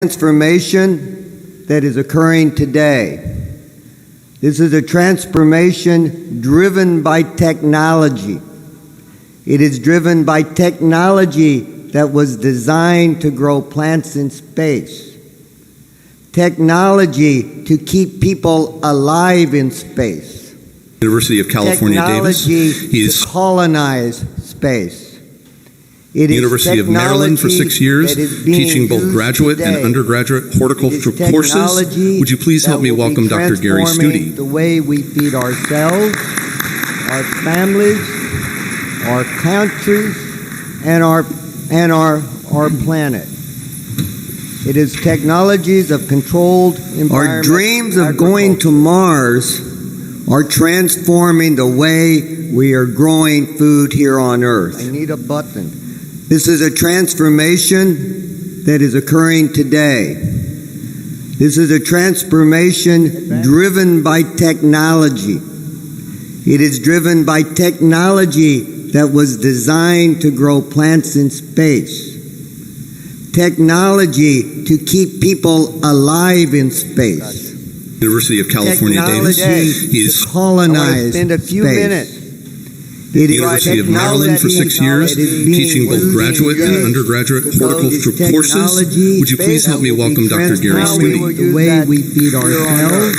Transformation that is occurring today. This is a transformation driven by technology. It is driven by technology that was designed to grow plants in space. Technology to keep people alive in space. University of California, Davis. He's to colonize space. It University of Maryland for 6 years, teaching both graduate and undergraduate horticultural courses. Would you please help me welcome Dr. Gary Studi? The way we feed ourselves, our families, our countries, and our planet. It is technologies of controlled environment. Our dreams of going to Mars are transforming the way we are growing food here on Earth. I need a button. This is a transformation that is occurring today. This is a transformation driven by technology. It is driven by technology that was designed to grow plants in space. Technology to keep people alive in space. University of California, Davis. He's colonized spend a few minutes. University of Maryland for 6 years, teaching both graduate and undergraduate horticultural courses. Would you please help me welcome Dr. Gary Studi? The way we feed ourselves,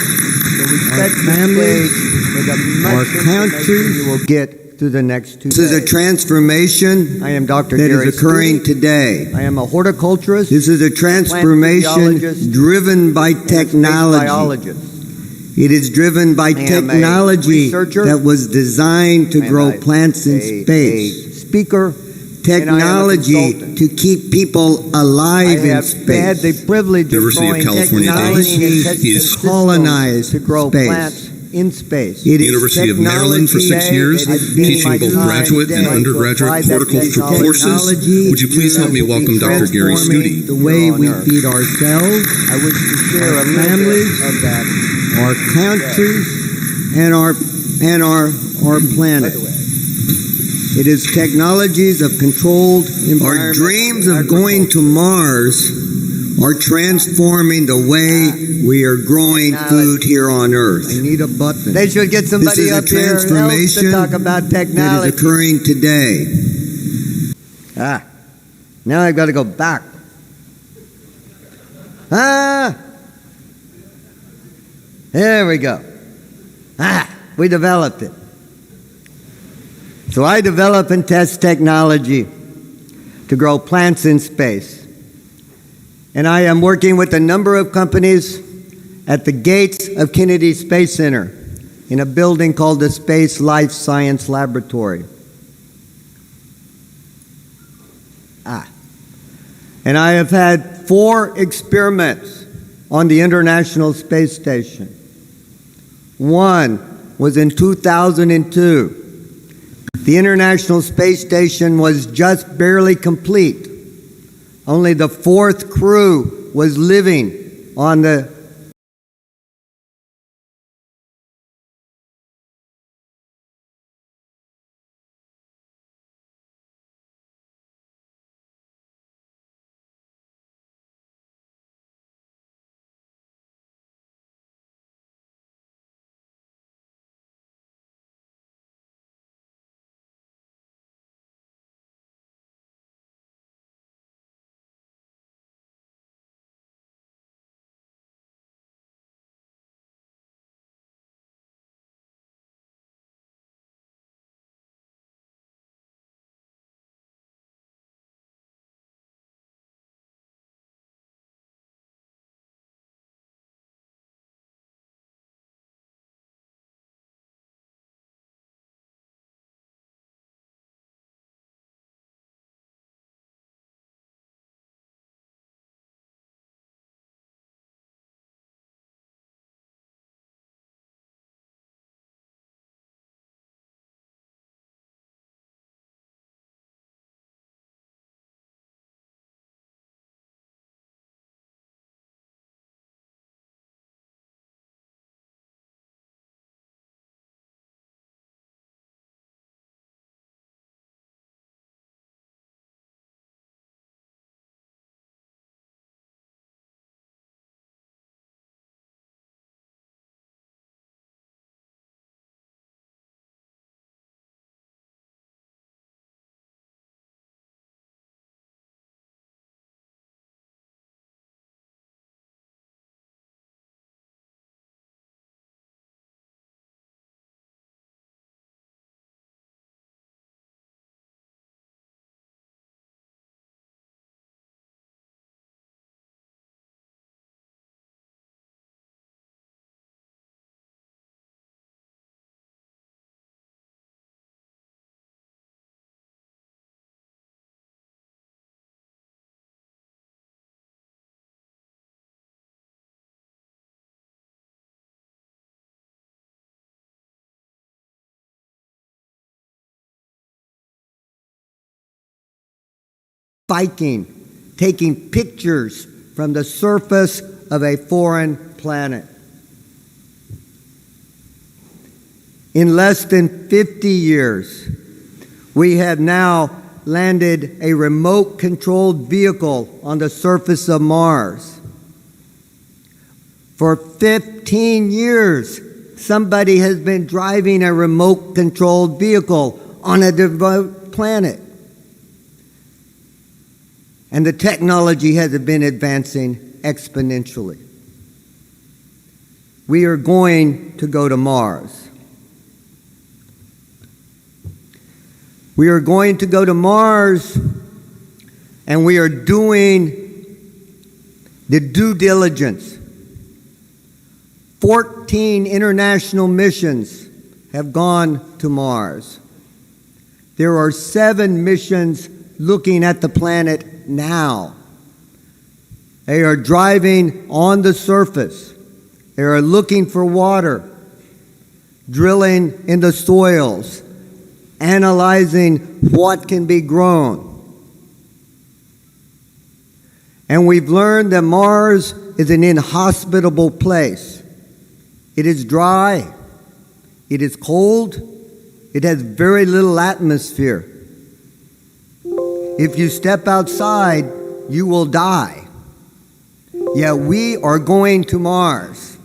our families, our countries, will get through the next 2 days. This is a transformation I am Dr. that Gary is occurring today. I am a horticulturist. This is a transformation driven by technology. It is driven by technology that was designed to grow plants in space. Speaker, technology to keep people alive in space. I had the privilege of growing technology is colonized to grow plants in space. University of Maryland for 6 years, teaching both graduate and undergraduate horticultural courses. Would you please help me welcome Dr. Gary Studi? The way we feed ourselves, I wish to share our families, our countries, and our planet. It is technologies of controlled environment. Our dreams of going to Mars are transforming the way we are growing food here on Earth. I need a button. They should get somebody up here else to talk about technology. That is occurring today. Now I've got to go back. There we go. We developed it. So I develop and test technology to grow plants in space. And I am working with a number of companies at the gates of Kennedy Space Center in a building called the Space Life Science Laboratory. And I have had 4 experiments on the International Space Station. One was in 2002. The International Space Station was just barely complete. Only the 4th crew was living on the spiking, taking pictures from the surface of a foreign planet. In less than 50 years, we have now landed a remote-controlled vehicle on the surface of Mars. For 15 years, somebody has been driving a remote-controlled vehicle on a remote planet. And the technology has been advancing exponentially. We are going to go to Mars. We are going to go to Mars, and we are doing the due diligence. 14 international missions have gone to Mars. There are 7 missions looking at the planet now. They are driving on the surface. They are looking for water, drilling in the soils, analyzing what can be grown. And we've learned that Mars is an inhospitable place. It is dry, it is cold, it has very little atmosphere. If you step outside, you will die. Yet we are going to Mars.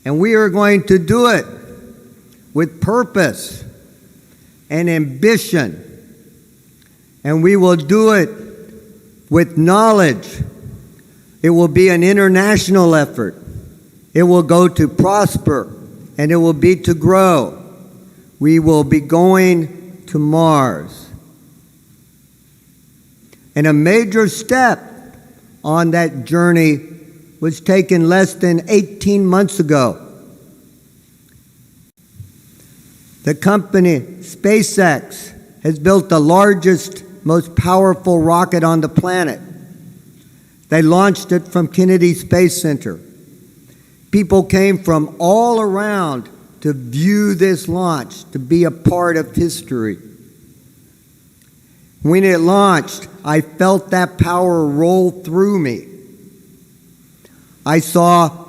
And we are going to do it with purpose and ambition. And we will do it with knowledge. It will be an international effort. It will go to prosper, and it will be to grow. We will be going to Mars. And a major step on that journey was taken less than 18 months ago. The company SpaceX has built the largest, most powerful rocket on the planet. They launched it from Kennedy Space Center. People came from all around to view this launch, to be a part of history. When it launched, I felt that power roll through me. I saw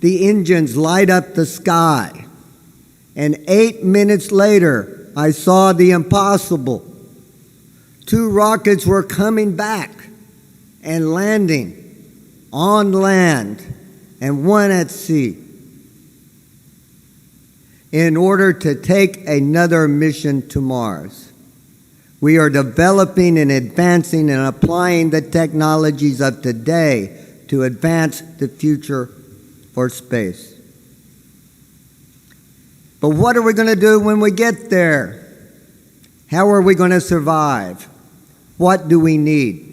the engines light up the sky, and 8 minutes later, I saw the impossible. 2 rockets were coming back and landing on land and one at sea in order to take another mission to Mars. We are developing and advancing and applying the technologies of today to advance the future for space. But what are we going to do when we get there? How are we going to survive? What do we need?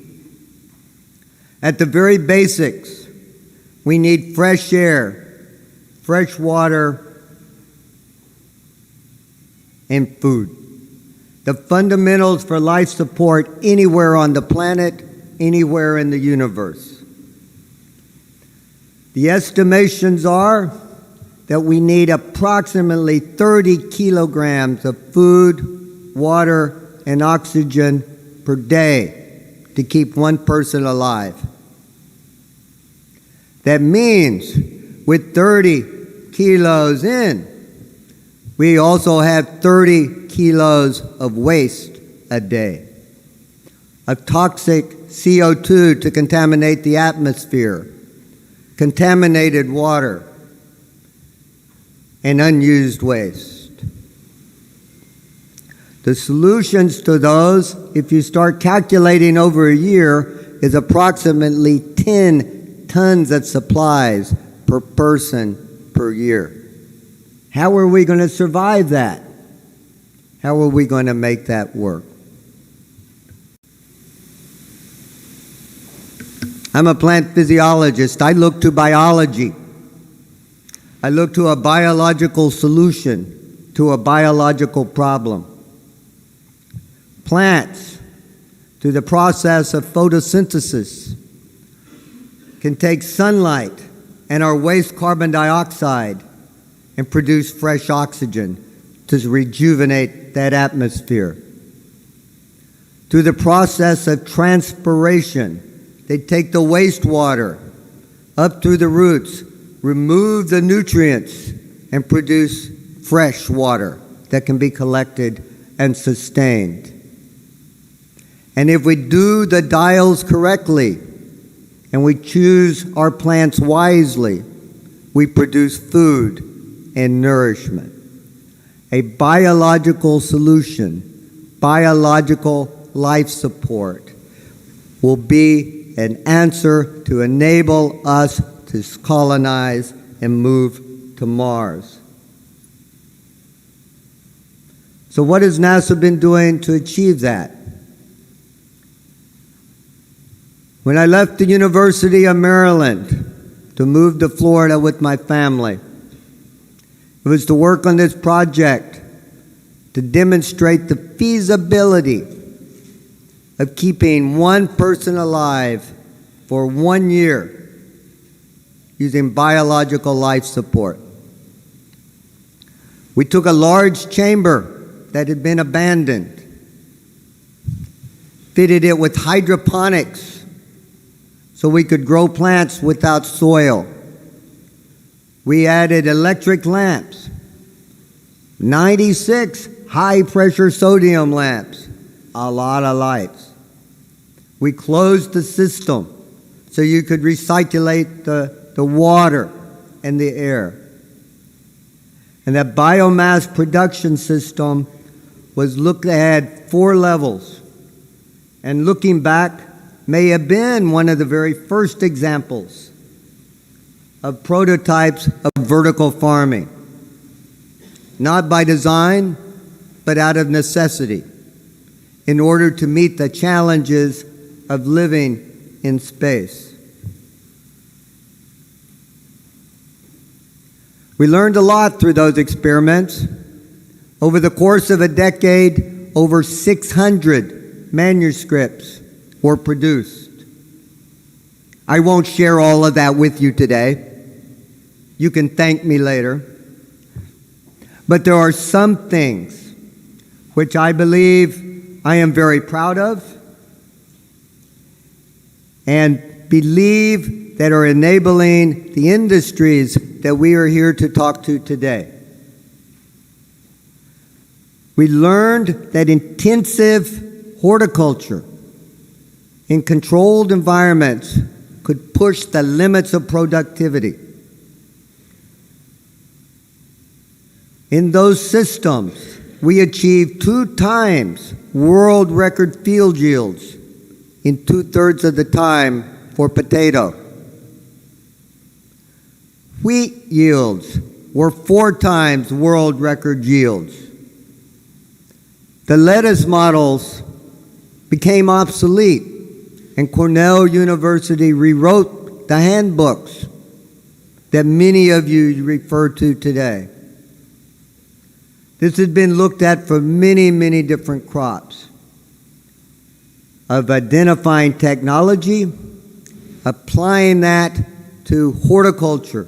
At the very basics, we need fresh air, fresh water, and food. The fundamentals for life support anywhere on the planet, anywhere in the universe. The estimations are that we need approximately 30 kilograms of food, water, and oxygen per day to keep one person alive. That means with 30 kilos in, we also have 30 kilos of waste a day, of toxic CO2 to contaminate the atmosphere, contaminated water, and unused waste. The solutions to those, if you start calculating over a year, is approximately 10 tons of supplies per person per year. How are we going to survive that? How are we going to make that work? I'm a plant physiologist. I look to biology. I look to a biological solution to a biological problem. Plants, through the process of photosynthesis, can take sunlight and our waste carbon dioxide and produce fresh oxygen to rejuvenate that atmosphere. Through the process of transpiration, they take the wastewater up through the roots, remove the nutrients, and produce fresh water that can be collected and sustained. And if we do the dials correctly and we choose our plants wisely, we produce food and nourishment. A biological solution, biological life support, will be an answer to enable us to colonize and move to Mars. So what has NASA been doing to achieve that? When I left the University of Maryland to move to Florida with my family, it was to work on this project to demonstrate the feasibility of keeping one person alive for 1 year using biological life support. We took a large chamber that had been abandoned, fitted it with hydroponics so we could grow plants without soil. We added electric lamps, 96 high-pressure sodium lamps, a lot of lights. We closed the system so you could recirculate the water and the air. And that biomass production system had 4 levels. And looking back, may have been one of the very first examples of prototypes of vertical farming. Not by design, but out of necessity, in order to meet the challenges of living in space. We learned a lot through those experiments. Over the course of a decade, over 600 manuscripts were produced. I won't share all of that with you today. You can thank me later. But there are some things which I believe I am very proud of and believe that are enabling the industries that we are here to talk to today. We learned that intensive horticulture in controlled environments could push the limits of productivity. In those systems, we achieved 2 times world record field yields in 2/3 of the time for potato. Wheat yields were 4 times world record yields. The lettuce models became obsolete, and Cornell University rewrote the handbooks that many of you refer to today. This has been looked at for many, many different crops, of identifying technology, applying that to horticulture.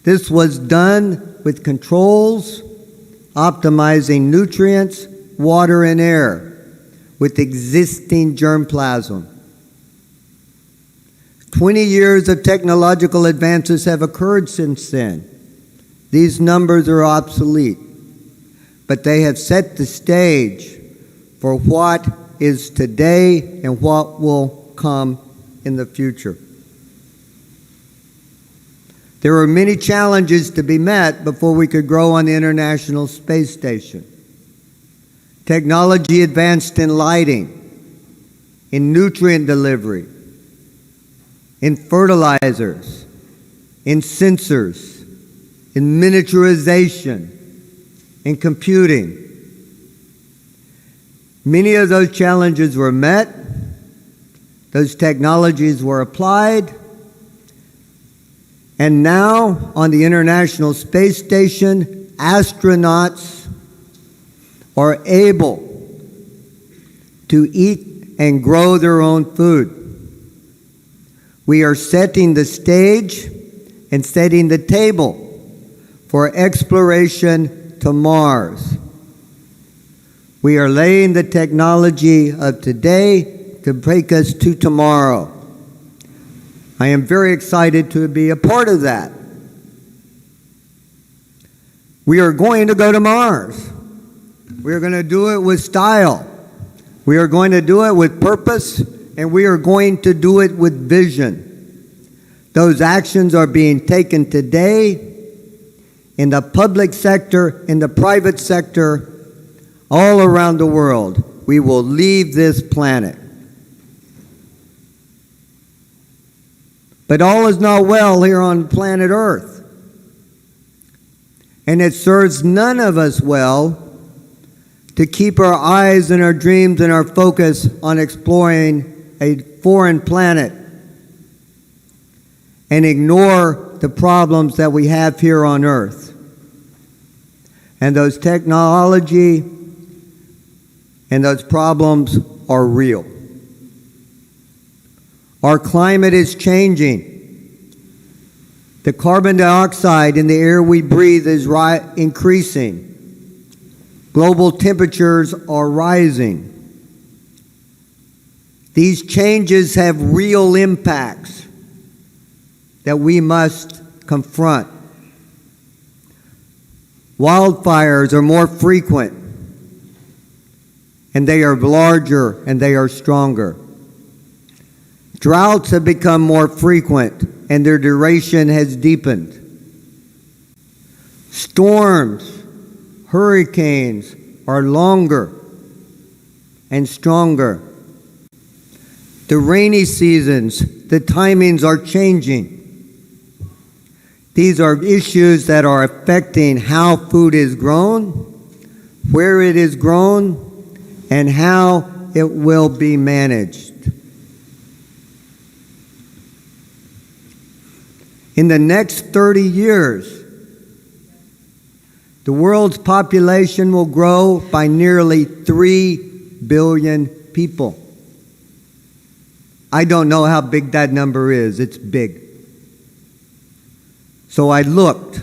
This was done with controls, optimizing nutrients, water, and air with existing germplasm. 20 years of technological advances have occurred since then. These numbers are obsolete, but they have set the stage for what is today and what will come in the future. There were many challenges to be met before we could grow on the International Space Station. Technology advanced in lighting, in nutrient delivery, in fertilizers, in sensors, in miniaturization, in computing. Many of those challenges were met, those technologies were applied, and now on the International Space Station, astronauts are able to eat and grow their own food. We are setting the stage and setting the table for exploration to Mars. We are laying the technology of today to take us to tomorrow. I am very excited to be a part of that. We are going to go to Mars. We are going to do it with style. We are going to do it with purpose, and we are going to do it with vision. Those actions are being taken today in the public sector, in the private sector, all around the world. We will leave this planet. But all is not well here on planet Earth. And it serves none of us well to keep our eyes and our dreams and our focus on exploring a foreign planet and ignore the problems that we have here on Earth. And those technology and those problems are real. Our climate is changing. The carbon dioxide in the air we breathe is increasing. Global temperatures are rising. These changes have real impacts that we must confront. Wildfires are more frequent, and they are larger and they are stronger. Droughts have become more frequent, and their duration has deepened. Storms, hurricanes are longer and stronger. The rainy seasons, the timings are changing. These are issues that are affecting how food is grown, where it is grown, and how it will be managed. In the next 30 years, the world's population will grow by nearly 3 billion people. I don't know how big that number is. It's big. So I looked.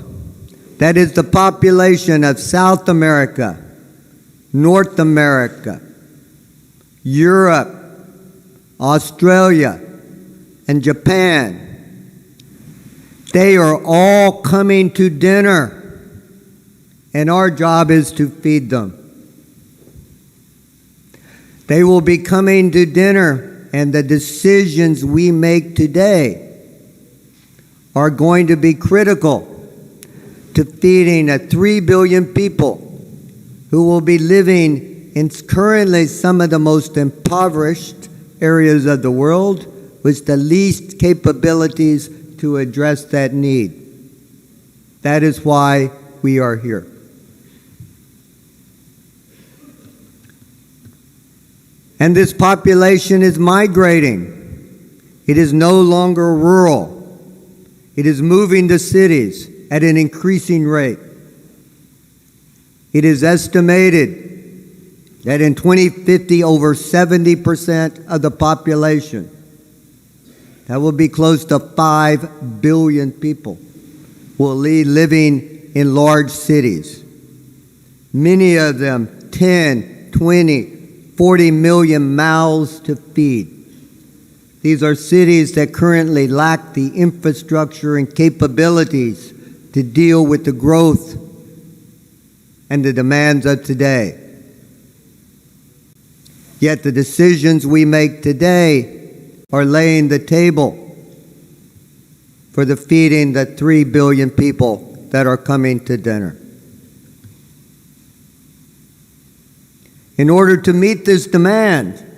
That is the population of South America, North America, Europe, Australia, and Japan. They are all coming to dinner, and our job is to feed them. They will be coming to dinner, and the decisions we make today are going to be critical to feeding 3 billion people who will be living in currently some of the most impoverished areas of the world with the least capabilities to address that need. That is why we are here. And this population is migrating. It is no longer rural. It is moving to cities at an increasing rate. It is estimated that in 2050, over 70% of the population, that will be close to 5 billion people, will be living in large cities. Many of them 10, 20, 40 million mouths to feed. These are cities that currently lack the infrastructure and capabilities to deal with the growth and the demands of today. Yet the decisions we make today are laying the table for the feeding the 3 billion people that are coming to dinner. In order to meet this demand,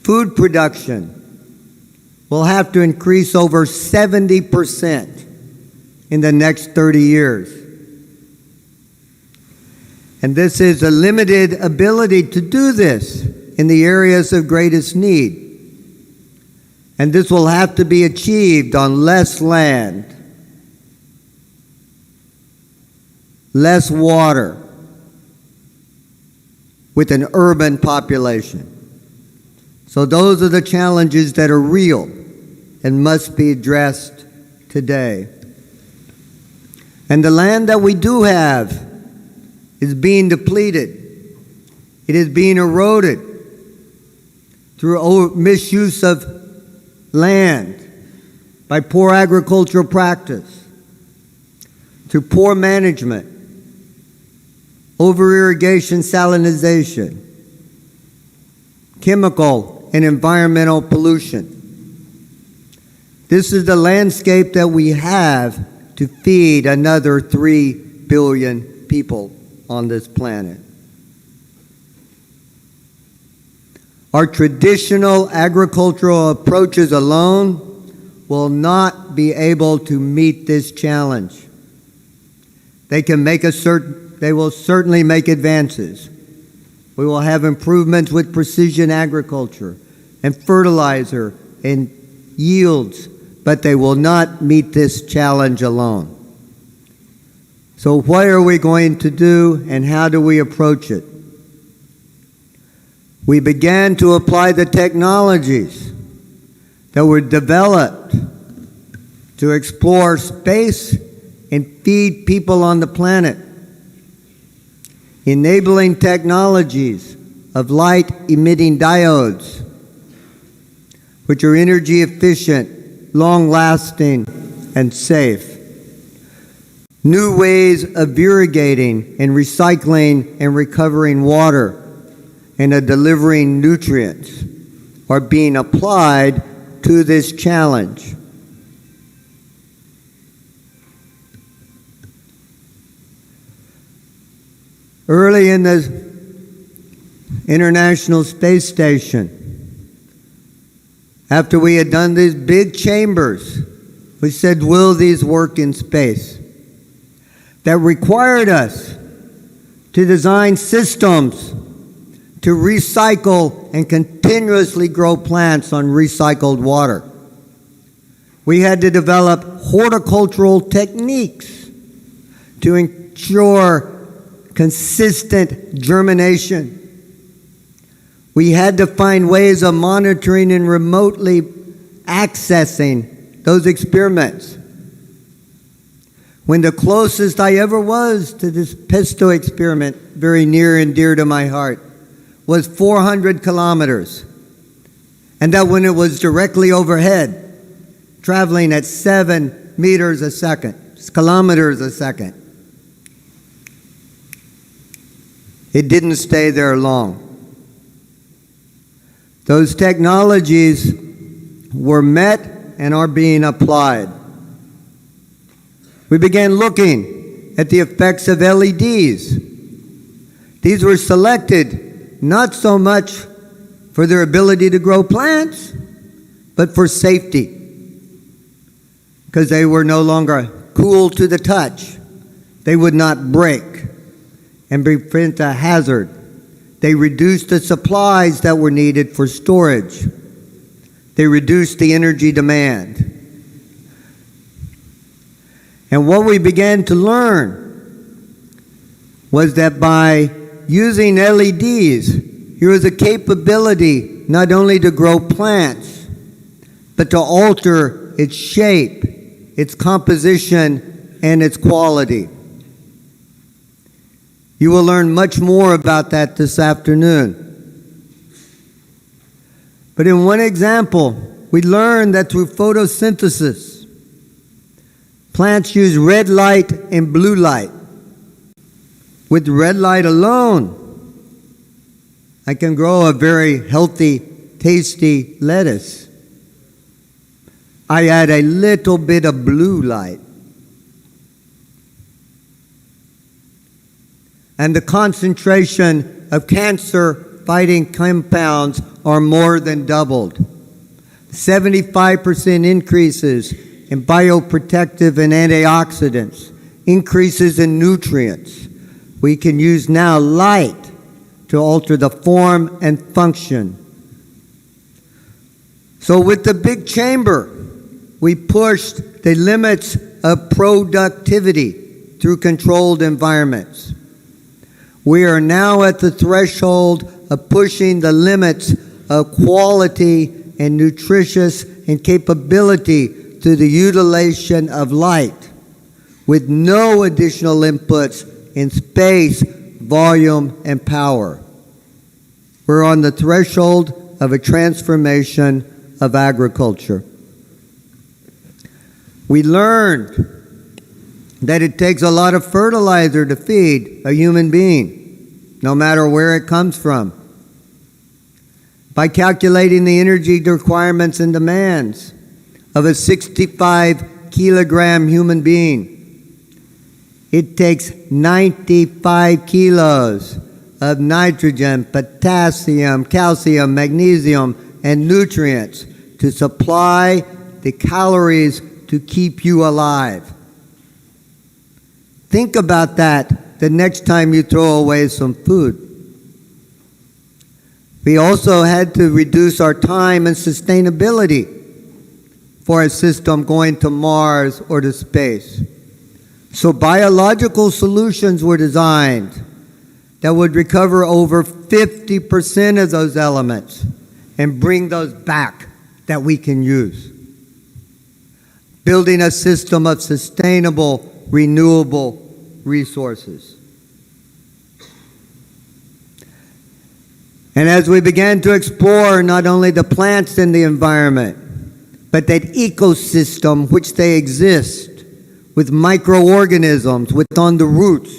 food production will have to increase over 70% in the next 30 years. And this is a limited ability to do this in the areas of greatest need. And this will have to be achieved on less land, less water, with an urban population. So those are the challenges that are real and must be addressed today. And the land that we do have is being depleted. It is being eroded through misuse of land, by poor agricultural practice, through poor management, over-irrigation, salinization, chemical and environmental pollution. This is the landscape that we have to feed another 3 billion people on this planet. Our traditional agricultural approaches alone will not be able to meet this challenge. They will certainly make advances. We will have improvements with precision agriculture and fertilizer and yields, but they will not meet this challenge alone. So what are we going to do, and how do we approach it? We began to apply the technologies that were developed to explore space and feed people on the planet. Enabling technologies of light-emitting diodes, which are energy efficient, long-lasting, and safe. New ways of irrigating and recycling and recovering water and of delivering nutrients are being applied to this challenge. Early in the International Space Station, after we had done these big chambers, we said, will these work in space? That required us to design systems to recycle and continuously grow plants on recycled water. We had to develop horticultural techniques to ensure consistent germination. We had to find ways of monitoring and remotely accessing those experiments. When the closest I ever was to this pesto experiment, very near and dear to my heart, was 400 kilometers. And that when it was directly overhead, traveling at 7 meters a second, kilometers a second. It didn't stay there long. Those technologies were met and are being applied. We began looking at the effects of LEDs. These were selected not so much for their ability to grow plants, but for safety, because they were no longer cool to the touch. They would not break and prevent a hazard. They reduced the supplies that were needed for storage. They reduced the energy demand. And what we began to learn was that by using LEDs, here was a capability not only to grow plants, but to alter its shape, its composition, and its quality. You will learn much more about that this afternoon. But in one example, we learned that through photosynthesis, plants use red light and blue light. With red light alone, I can grow a very healthy, tasty lettuce. I add a little bit of blue light, and the concentration of cancer-fighting compounds are more than doubled. 75% increases in bioprotective and antioxidants, increases in nutrients. We can use now light to alter the form and function. So with the big chamber, we pushed the limits of productivity through controlled environments. We are now at the threshold of pushing the limits of quality and nutritious and capability through the utilization of light. with no additional inputs in space, volume, and power. We're on the threshold of a transformation of agriculture. We learned that it takes a lot of fertilizer to feed a human being, no matter where it comes from. By calculating the energy requirements and demands of a 65-kilogram human being, it takes 95 kilos of nitrogen, potassium, calcium, magnesium, and nutrients to supply the calories to keep you alive. Think about that the next time you throw away some food. We also had to reduce our time and sustainability for a system going to Mars or to space. So biological solutions were designed that would recover over 50% of those elements and bring those back that we can use. Building a system of sustainable, renewable resources. And as we began to explore not only the plants in the environment, but that ecosystem which they exist, with microorganisms within the roots,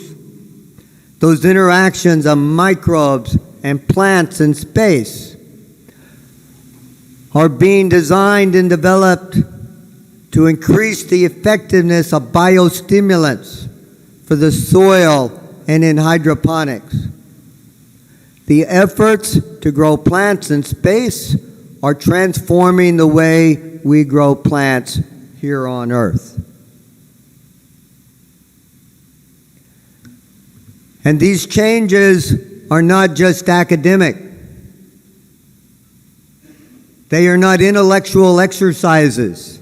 those interactions of microbes and plants in space are being designed and developed to increase the effectiveness of biostimulants for the soil and in hydroponics. The efforts to grow plants in space are transforming the way we grow plants here on Earth. And these changes are not just academic. They are not intellectual exercises.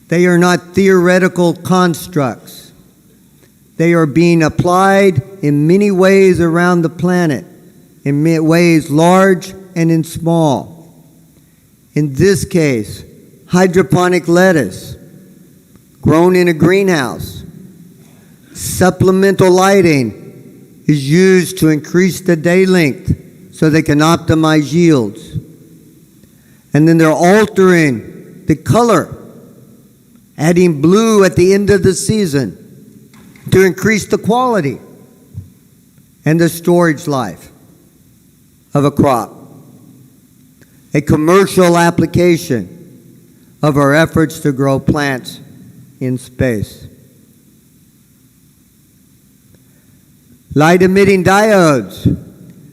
They are not theoretical constructs. They are being applied in many ways around the planet, in ways large and in small. In this case, hydroponic lettuce, grown in a greenhouse. Supplemental lighting is used to increase the day length so they can optimize yields. And then they're altering the color, adding blue at the end of the season to increase the quality and the storage life of a crop. A commercial application of our efforts to grow plants in space. Light-emitting diodes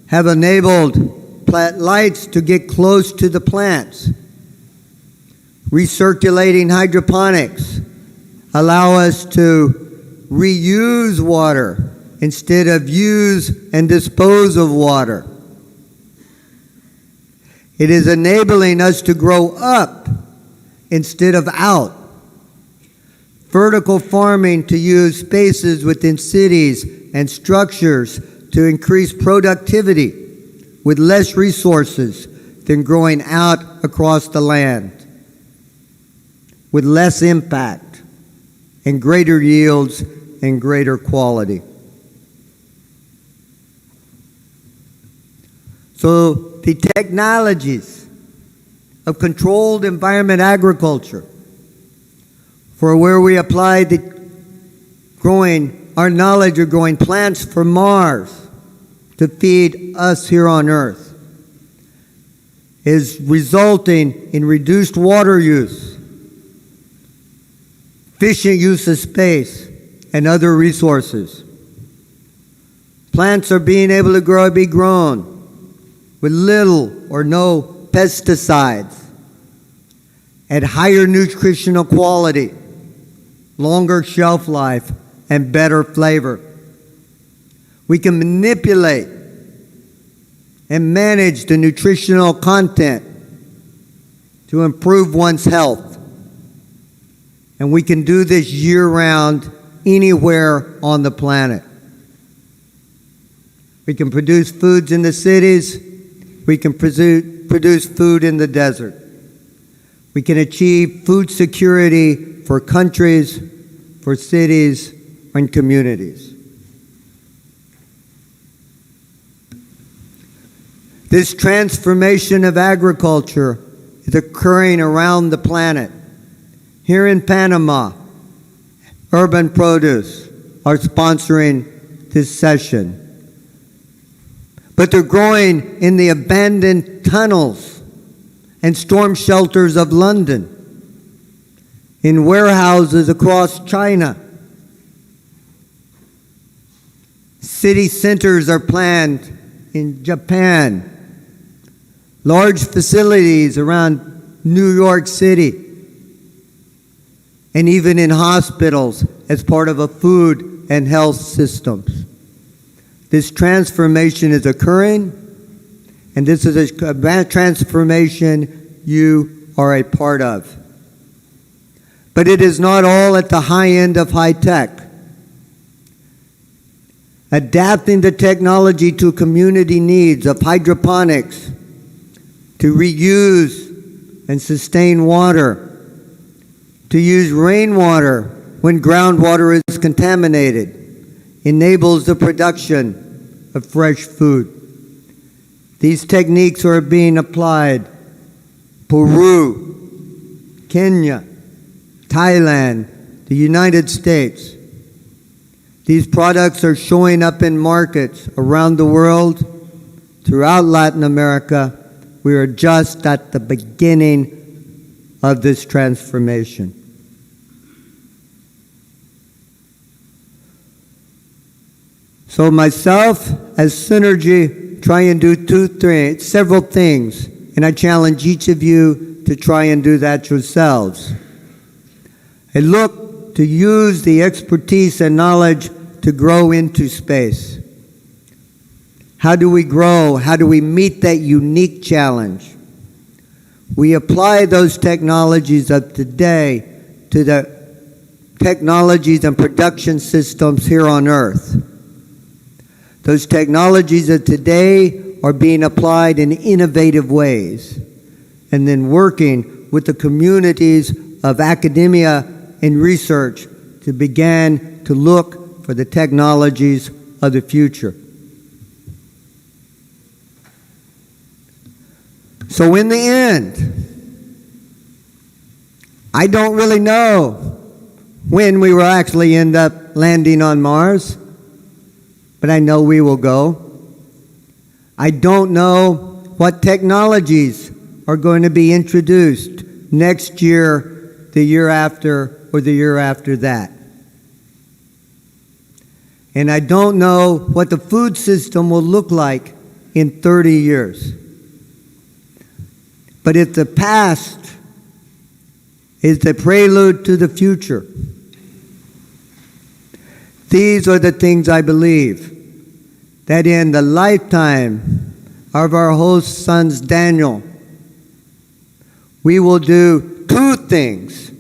have enabled plant lights to get close to the plants. Recirculating hydroponics allow us to reuse water instead of use and dispose of water. It is enabling us to grow up instead of out. Vertical farming to use spaces within cities and structures to increase productivity with less resources than growing out across the land, with less impact and greater yields and greater quality. So the technologies of controlled environment agriculture, for where we apply our knowledge of growing plants for Mars to feed us here on Earth, is resulting in reduced water use, efficient use of space, and other resources. Plants are being able to be grown with little or no pesticides, at higher nutritional quality, longer shelf life, and better flavor. We can manipulate and manage the nutritional content to improve one's health. And we can do this year-round anywhere on the planet. We can produce foods in the cities. We can produce food in the desert. We can achieve food security for countries for cities and communities. This transformation of agriculture is occurring around the planet. Here in Panama, Urban Produce are sponsoring this session. But they're growing in the abandoned tunnels and storm shelters of London, in warehouses across China. City centers are planned in Japan, large facilities around New York City, and even in hospitals as part of a food and health systems. This transformation is occurring, and this is a transformation you are a part of. But it is not all at the high end of high tech. Adapting the technology to community needs of hydroponics, to reuse and sustain water, to use rainwater when groundwater is contaminated, enables the production of fresh food. These techniques are being applied Peru, Kenya, Thailand, the United States. These products are showing up in markets around the world, throughout Latin America. We are just at the beginning of this transformation. So myself, as Synergy, try and do several things, and I challenge each of you to try and do that yourselves. I look to use the expertise and knowledge to grow into space. How do we grow? How do we meet that unique challenge? We apply those technologies of today to the technologies and production systems here on Earth. Those technologies of today are being applied in innovative ways, and then working with the communities of academia and research to begin to look for the technologies of the future. So in the end, I don't really know when we will actually end up landing on Mars, but I know we will go. I don't know what technologies are going to be introduced next year, the year after, or the year after that. And I don't know what the food system will look like in 30 years. But if the past is the prelude to the future, these are the things I believe, that in the lifetime of our host sons Daniel, we will do two things.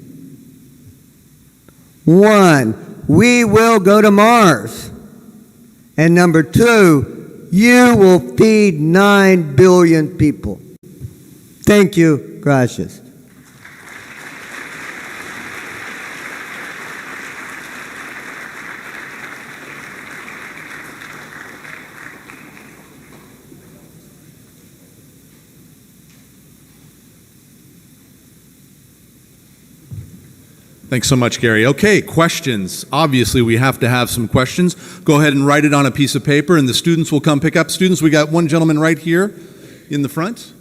One, we will go to Mars. And number two, you will feed 9 billion people. Thank you. Gracias. Thanks so much, Gary. Okay, questions. Obviously, we have to have some questions. Go ahead and write it on a piece of paper, and the students will come pick up. Students, we got one gentleman right here in the front.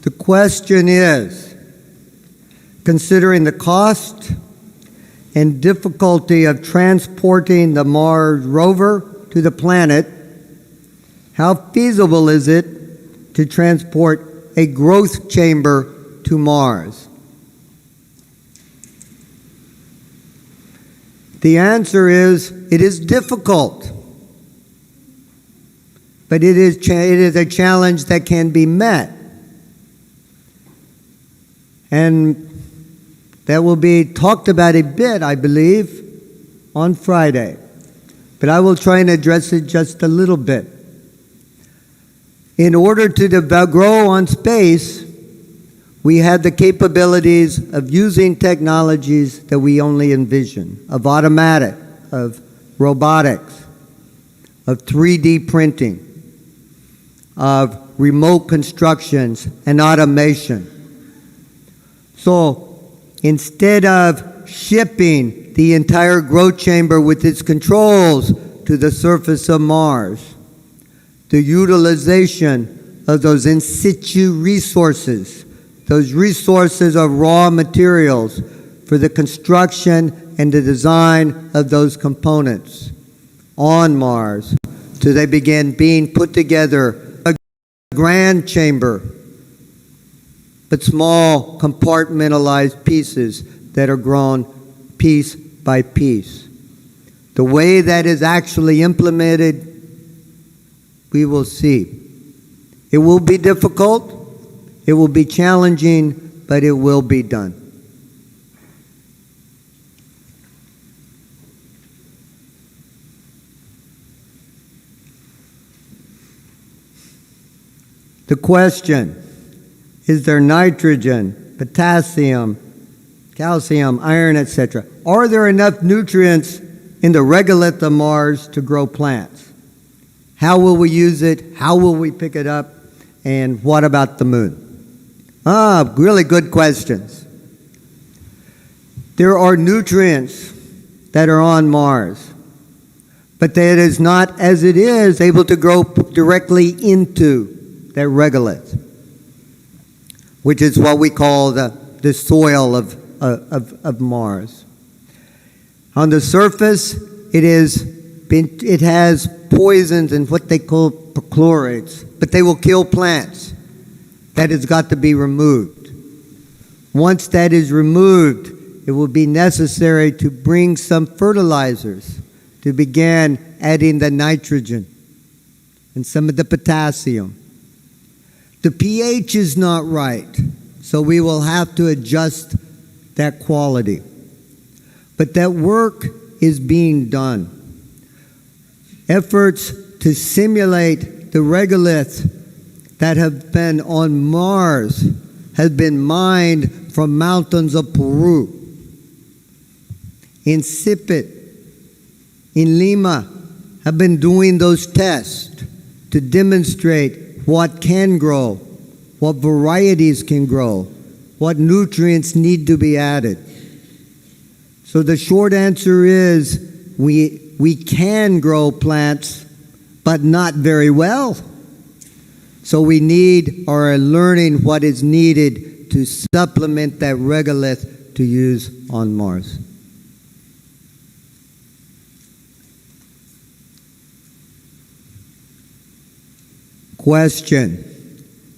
The question is, considering the cost and difficulty of transporting the Mars rover to the planet, how feasible is it to transport a growth chamber to Mars? The answer is, it is difficult. But it is a challenge that can be met. And that will be talked about a bit, I believe, on Friday. But I will try and address it just a little bit. In order to grow on space, we had the capabilities of using technologies that we only envision, of automatic, of robotics, of 3D printing, of remote constructions and automation. So instead of shipping the entire growth chamber with its controls to the surface of Mars, the utilization of those in situ resources, those resources of raw materials for the construction and the design of those components on Mars, so they began being put together, a grand chamber, but small compartmentalized pieces that are grown piece by piece. The way that is actually implemented, we will see. It will be difficult, it will be challenging, but it will be done. The question, is there nitrogen, potassium, calcium, iron, etc.? Are there enough nutrients in the regolith of Mars to grow plants? How will we use it? How will we pick it up? And what about the moon? Really good questions. There are nutrients that are on Mars, but that is not, as it is, able to grow directly into that regolith, which is what we call the soil of Mars. On the surface, it has poisons and what they call perchlorates, but they will kill plants. That has got to be removed. Once that is removed, it will be necessary to bring some fertilizers to begin adding the nitrogen and some of the potassium. The pH is not right, so we will have to adjust that quality. But that work is being done. Efforts to simulate the regolith that have been on Mars have been mined from mountains of Peru. In Sipit, in Lima, have been doing those tests to demonstrate what can grow, what varieties can grow, what nutrients need to be added. So the short answer is we can grow plants, but not very well. So we need or are learning what is needed to supplement that regolith to use on Mars. Question: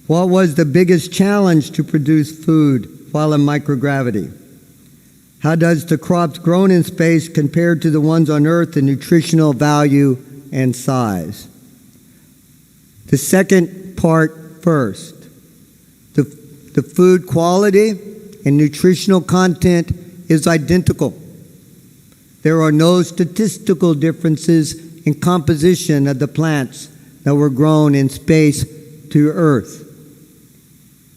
what was the biggest challenge to produce food while in microgravity? How does the crops grown in space compare to the ones on Earth in nutritional value and size? The second part first. The food quality and nutritional content is identical. There are no statistical differences in composition of the plants that were grown in space to Earth.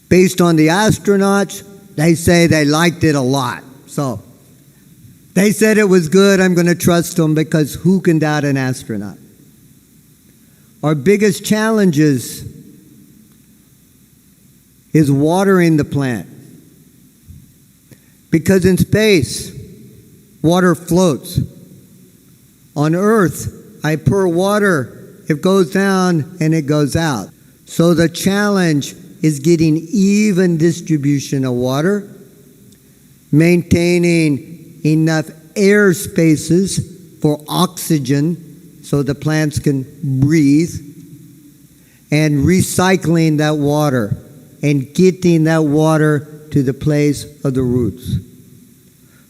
Based on the astronauts, they say they liked it a lot. So they said it was good. I'm going to trust them, because who can doubt an astronaut? Our biggest challenges is watering the plant. Because in space, water floats. On Earth, I pour water, it goes down and it goes out. So the challenge is getting even distribution of water, maintaining enough air spaces for oxygen so the plants can breathe, and recycling that water and getting that water to the place of the roots.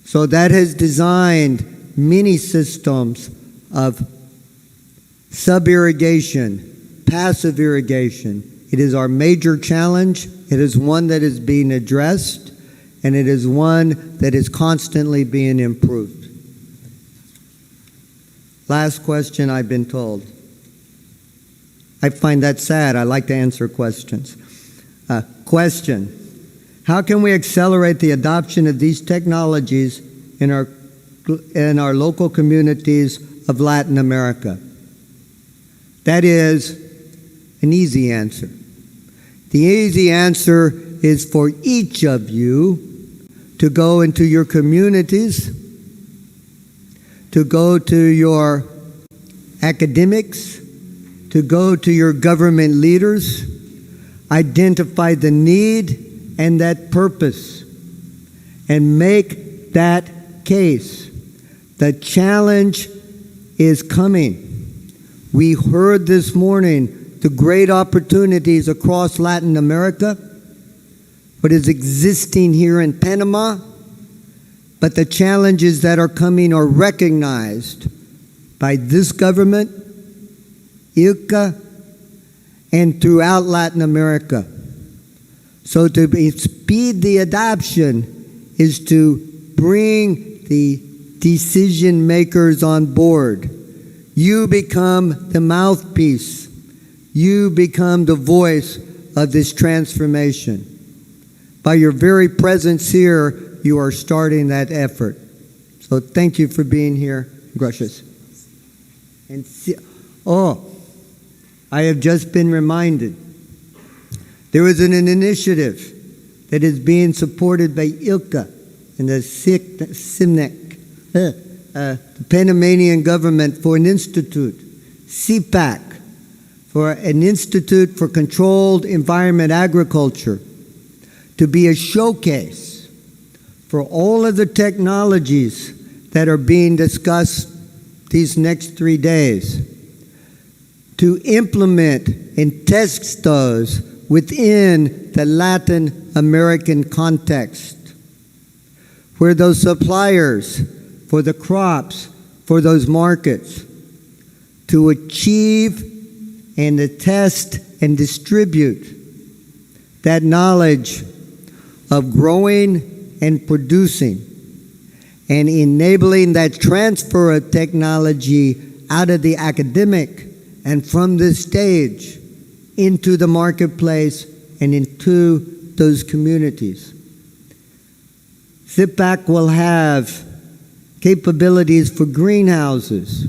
So that has designed many systems of sub-irrigation, passive irrigation. It is our major challenge. It is one that is being addressed, and it is one that is constantly being improved. Last question, I've been told. I find that sad. I like to answer questions. Question: how can we accelerate the adoption of these technologies in our local communities of Latin America? That is an easy answer. The easy answer is for each of you to go into your communities, to go to your academics, to go to your government leaders, identify the need and that purpose, and make that case. The challenge is coming. We heard this morning the great opportunities across Latin America, what is existing here in Panama, but the challenges that are coming are recognized by this government, ILCA, and throughout Latin America. So to speed the adoption is to bring the decision makers on board. You become the mouthpiece. You become the voice of this transformation. By your very presence here, you are starting that effort. So thank you for being here. Gracias. And I have just been reminded there is an initiative that is being supported by ILCA and the CIMNEC, the Panamanian government, for an institute, CPAC, for an Institute for Controlled Environment Agriculture, to be a showcase for all of the technologies that are being discussed these next 3 days, to implement and test those within the Latin American context, where those suppliers for the crops, for those markets, to achieve and to test and distribute that knowledge of growing and producing and enabling that transfer of technology out of the academic and from this stage into the marketplace and into those communities. CIPAC will have capabilities for greenhouses,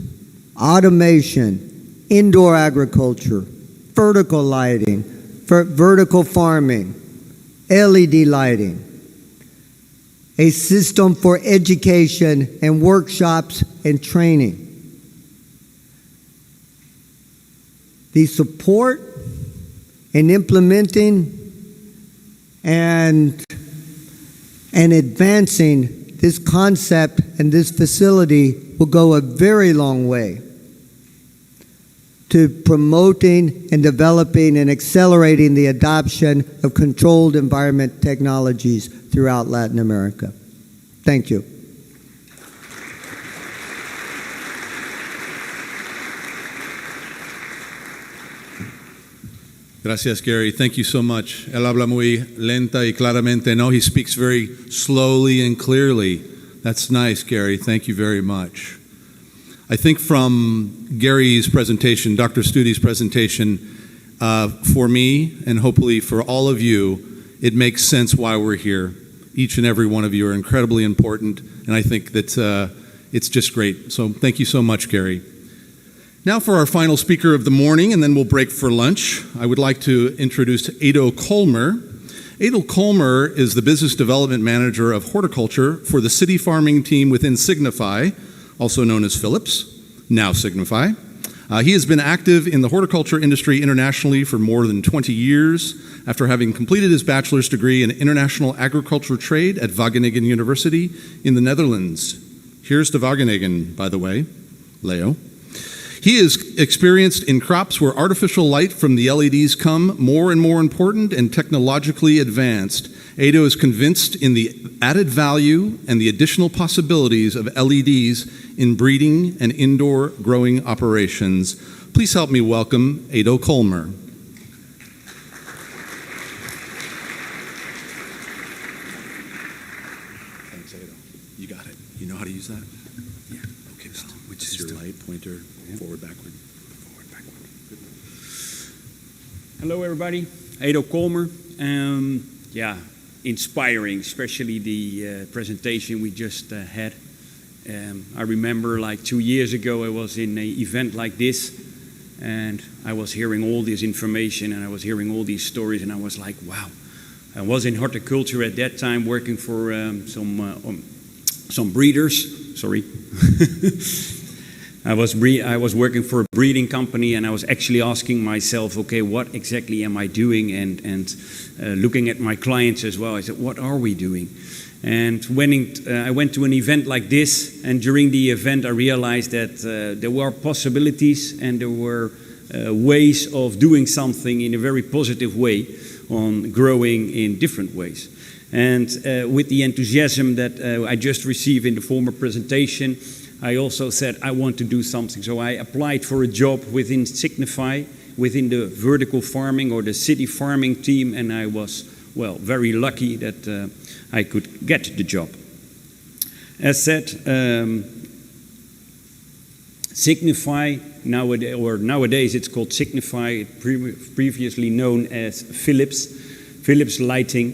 automation, indoor agriculture, vertical lighting, vertical farming, LED lighting, a system for education and workshops and training. The support in implementing and advancing this concept and this facility will go a very long way to promoting and developing and accelerating the adoption of controlled environment technologies throughout Latin America. Thank you. Gracias, Gary. Thank you so much. Él habla muy lenta y claramente. No, he speaks very slowly and clearly. That's nice, Gary. Thank you very much. I think from Gary's presentation, Dr. Studi's presentation, for me and hopefully for all of you, it makes sense why we're here. Each and every one of you are incredibly important, and I think that it's just great. So thank you so much, Gary. Now for our final speaker of the morning, and then we'll break for lunch. I would like to introduce Ado Colmer. Ado Colmer is the Business Development Manager of Horticulture for the City Farming Team within Signify, also known as Philips, now Signify. He has been active in the horticulture industry internationally for more than 20 years after having completed his bachelor's degree in international agriculture trade at Wageningen University in the Netherlands. Here's to Wageningen, by the way, Leo. He is experienced in crops where artificial light from the LEDs come more and more important and technologically advanced, Edo is convinced in the added value and the additional possibilities of LEDs in breeding and indoor growing operations. Please help me welcome Edo Kolmer. Thanks, Edo. You got it. You know how to use that? Yeah. Okay, pal. Which is your light pointer? Forward, backward. Forward, backward. Good. Hello, everybody. Edo Kolmer. Inspiring, especially the presentation we just had. I remember like 2 years ago, I was in an event like this, and I was hearing all this information, and I was hearing all these stories, and I was like, wow. I was in horticulture at that time, working for some breeders. Sorry. I was working for a breeding company, and I was actually asking myself, okay, what exactly am I doing? And looking at my clients as well, I said, what are we doing? And when I went to an event like this, and during the event I realized that there were possibilities and there were ways of doing something in a very positive way on growing in different ways. And with the enthusiasm that I just received in the former presentation, I also said I want to do something. So I applied for a job within Signify, within the vertical farming or the city farming team, and I was, well, very lucky that I could get the job. As said, Signify, nowadays it's called Signify, previously known as Philips Lighting.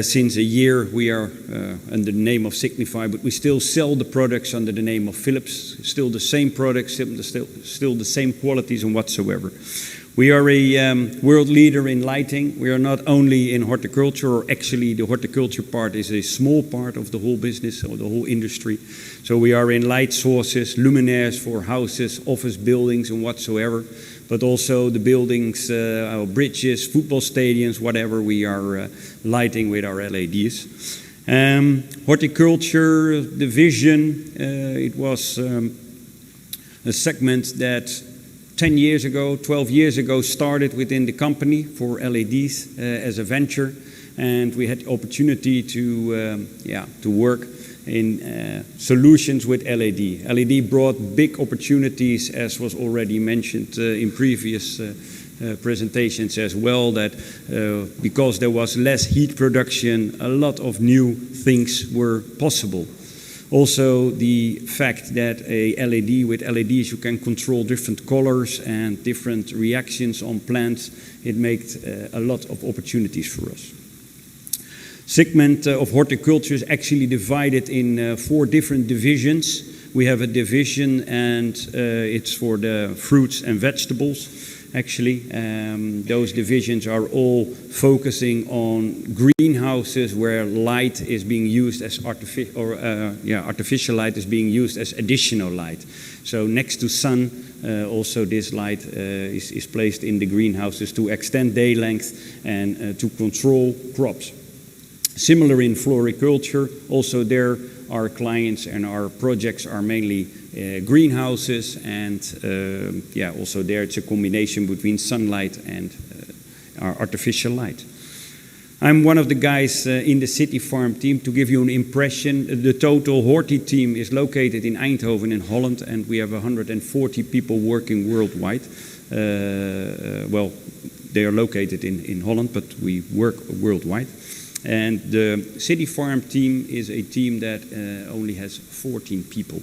Since a year we are under the name of Signify, but we still sell the products under the name of Philips, still the same products, still the same qualities and whatsoever. We are a world leader in lighting. We are not only in horticulture, or actually the horticulture part is a small part of the whole business or the whole industry. So we are in light sources, luminaires for houses, office buildings and whatsoever, but also the buildings, our bridges, football stadiums, whatever we are lighting with our LEDs. Horticulture division, it was a segment that 10 years ago, 12 years ago, started within the company for LEDs as a venture, and we had the opportunity to work in solutions with LED. LED brought big opportunities, as was already mentioned in previous presentations as well, that because there was less heat production, a lot of new things were possible. Also, the fact that a LED, with LEDs you can control different colors and different reactions on plants, it makes a lot of opportunities for us. Segment of horticulture is actually divided in 4 different divisions. We have a division, and it's for the fruits and vegetables. Actually, those divisions are all focusing on greenhouses where light is being used as artificial light is being used as additional light. So next to sun, also this light is placed in the greenhouses to extend day length and to control crops. Similar in floriculture, also there our clients and our projects are mainly greenhouses, and also there it's a combination between sunlight and our artificial light. I'm one of the guys in the city farm team. To give you an impression, the total Horti team is located in Eindhoven in Holland, and we have 140 people working worldwide. They are located in Holland, but we work worldwide. And the city farm team is a team that only has 14 people.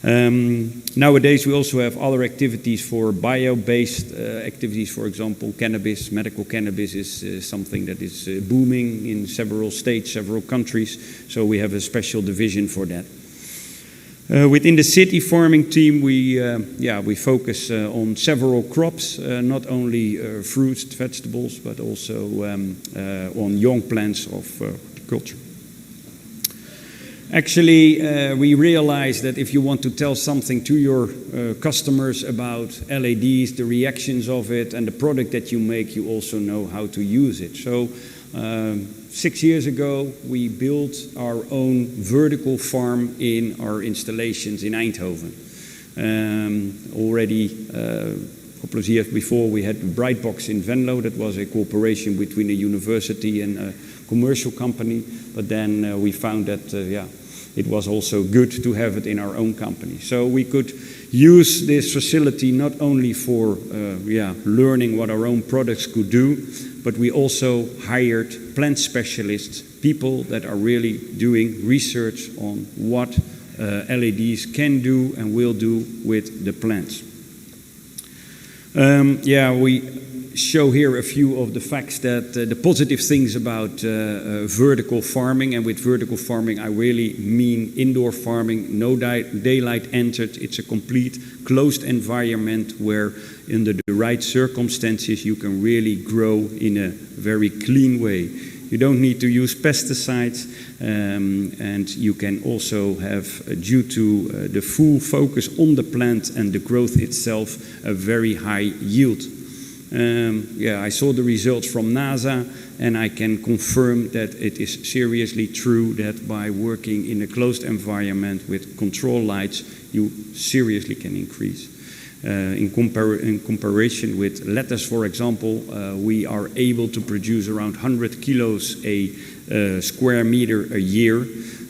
Nowadays we also have other activities for bio-based activities. For example, cannabis, medical cannabis is something that is booming in several states, several countries. So we have a special division for that. Within the city farming team, we focus on several crops, not only fruits, vegetables, but also on young plants of culture. Actually, we realize that if you want to tell something to your customers about LEDs, the reactions of it, and the product that you make, you also know how to use it. So 6 years ago, we built our own vertical farm in our installations in Eindhoven. Already couple of years before, we had Brightbox in Venlo. That was a cooperation between a university and a commercial company. But then we found that, it was also good to have it in our own company. So we could use this facility not only for learning what our own products could do, but we also hired plant specialists, people that are really doing research on what LEDs can do and will do with the plants. We show here a few of the facts that the positive things about vertical farming, and with vertical farming I really mean indoor farming, no daylight entered. It's a complete closed environment where under the right circumstances you can really grow in a very clean way. You don't need to use pesticides, and you can also have, due to the full focus on the plant and the growth itself, a very high yield. I saw the results from NASA, and I can confirm that it is seriously true that by working in a closed environment with control lights, you seriously can increase. In comparison with lettuce, for example, we are able to produce around 100 kilos a square meter a year.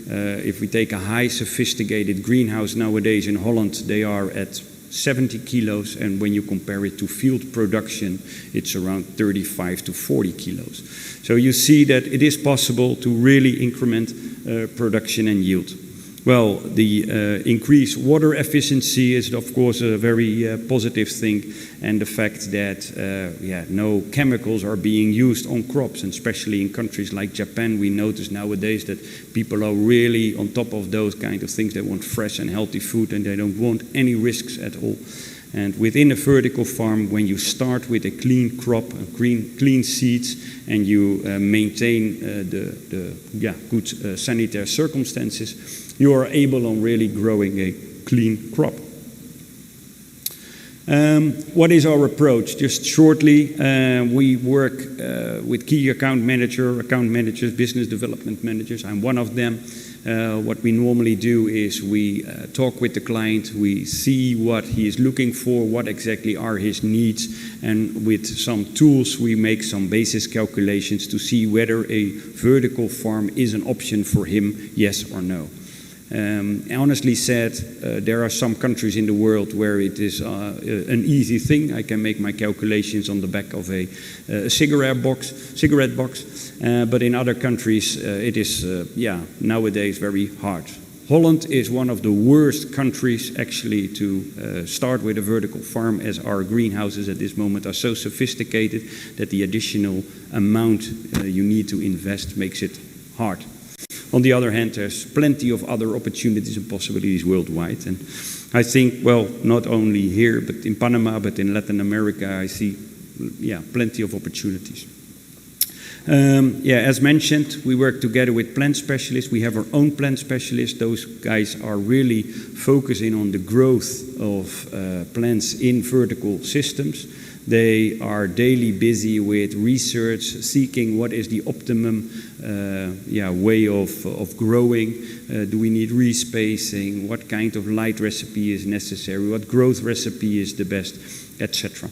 If we take a high sophisticated greenhouse nowadays in Holland, they are at 70 kilos, and when you compare it to field production, it's around 35 to 40 kilos. So you see that it is possible to really increment production and yield. Well, the increased water efficiency is, of course, a very positive thing, and the fact that no chemicals are being used on crops, and especially in countries like Japan, we notice nowadays that people are really on top of those kind of things. They want fresh and healthy food, and they don't want any risks at all. And within a vertical farm, when you start with a clean crop, clean seeds, and you maintain the good sanitary circumstances, you are able on really growing a clean crop. What is our approach? Just shortly, we work with key account managers, business development managers. I'm one of them. What we normally do is we talk with the client, we see what he is looking for, what exactly are his needs, and with some tools we make some basis calculations to see whether a vertical farm is an option for him, yes or no. Honestly said, there are some countries in the world where it is an easy thing. I can make my calculations on the back of a cigarette box, but in other countries it is nowadays very hard. Holland is one of the worst countries actually to start with a vertical farm, as our greenhouses at this moment are so sophisticated that the additional amount you need to invest makes it hard. On the other hand, there's plenty of other opportunities and possibilities worldwide. And I think, well, not only here, but in Panama, but in Latin America, I see, plenty of opportunities. As mentioned, we work together with plant specialists. We have our own plant specialists. Those guys are really focusing on the growth of plants in vertical systems. They are daily busy with research, seeking what is the optimum way of growing. Do we need respacing? What kind of light recipe is necessary? What growth recipe is the best, etc.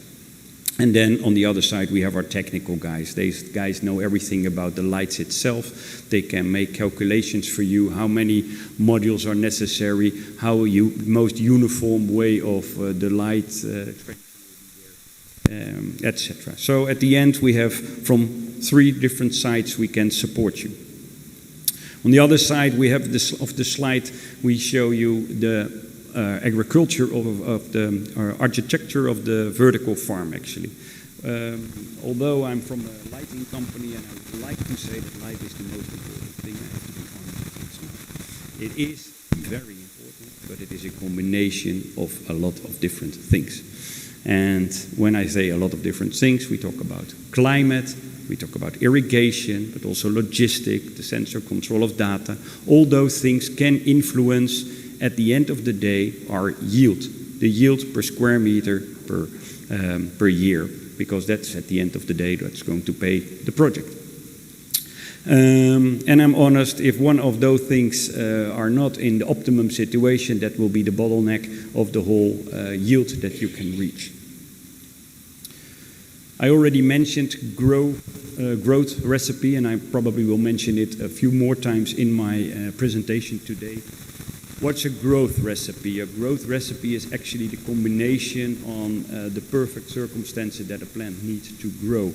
And then on the other side, we have our technical guys. These guys know everything about the lights itself. They can make calculations for you, how many modules are necessary, how most uniform way of the light, etc. So at the end, we have from 3 different sides we can support you. On the other side, we have this of the slide. We show you the agriculture of the architecture of the vertical farm. Actually, although I'm from a lighting company, and I would like to say that light is the most important thing, I have to be honest. It is very important, but it is a combination of a lot of different things. And when I say a lot of different things, we talk about climate, we talk about irrigation, but also logistics, the sensor control of data. All those things can influence, at the end of the day, our yield. The yield per square meter per year, because that's, at the end of the day, that's going to pay the project. And I'm honest, if one of those things are not in the optimum situation, that will be the bottleneck of the whole yield that you can reach. I already mentioned growth recipe, and I probably will mention it a few more times in my presentation today. What's a growth recipe? A growth recipe is actually the combination on the perfect circumstances that a plant needs to grow.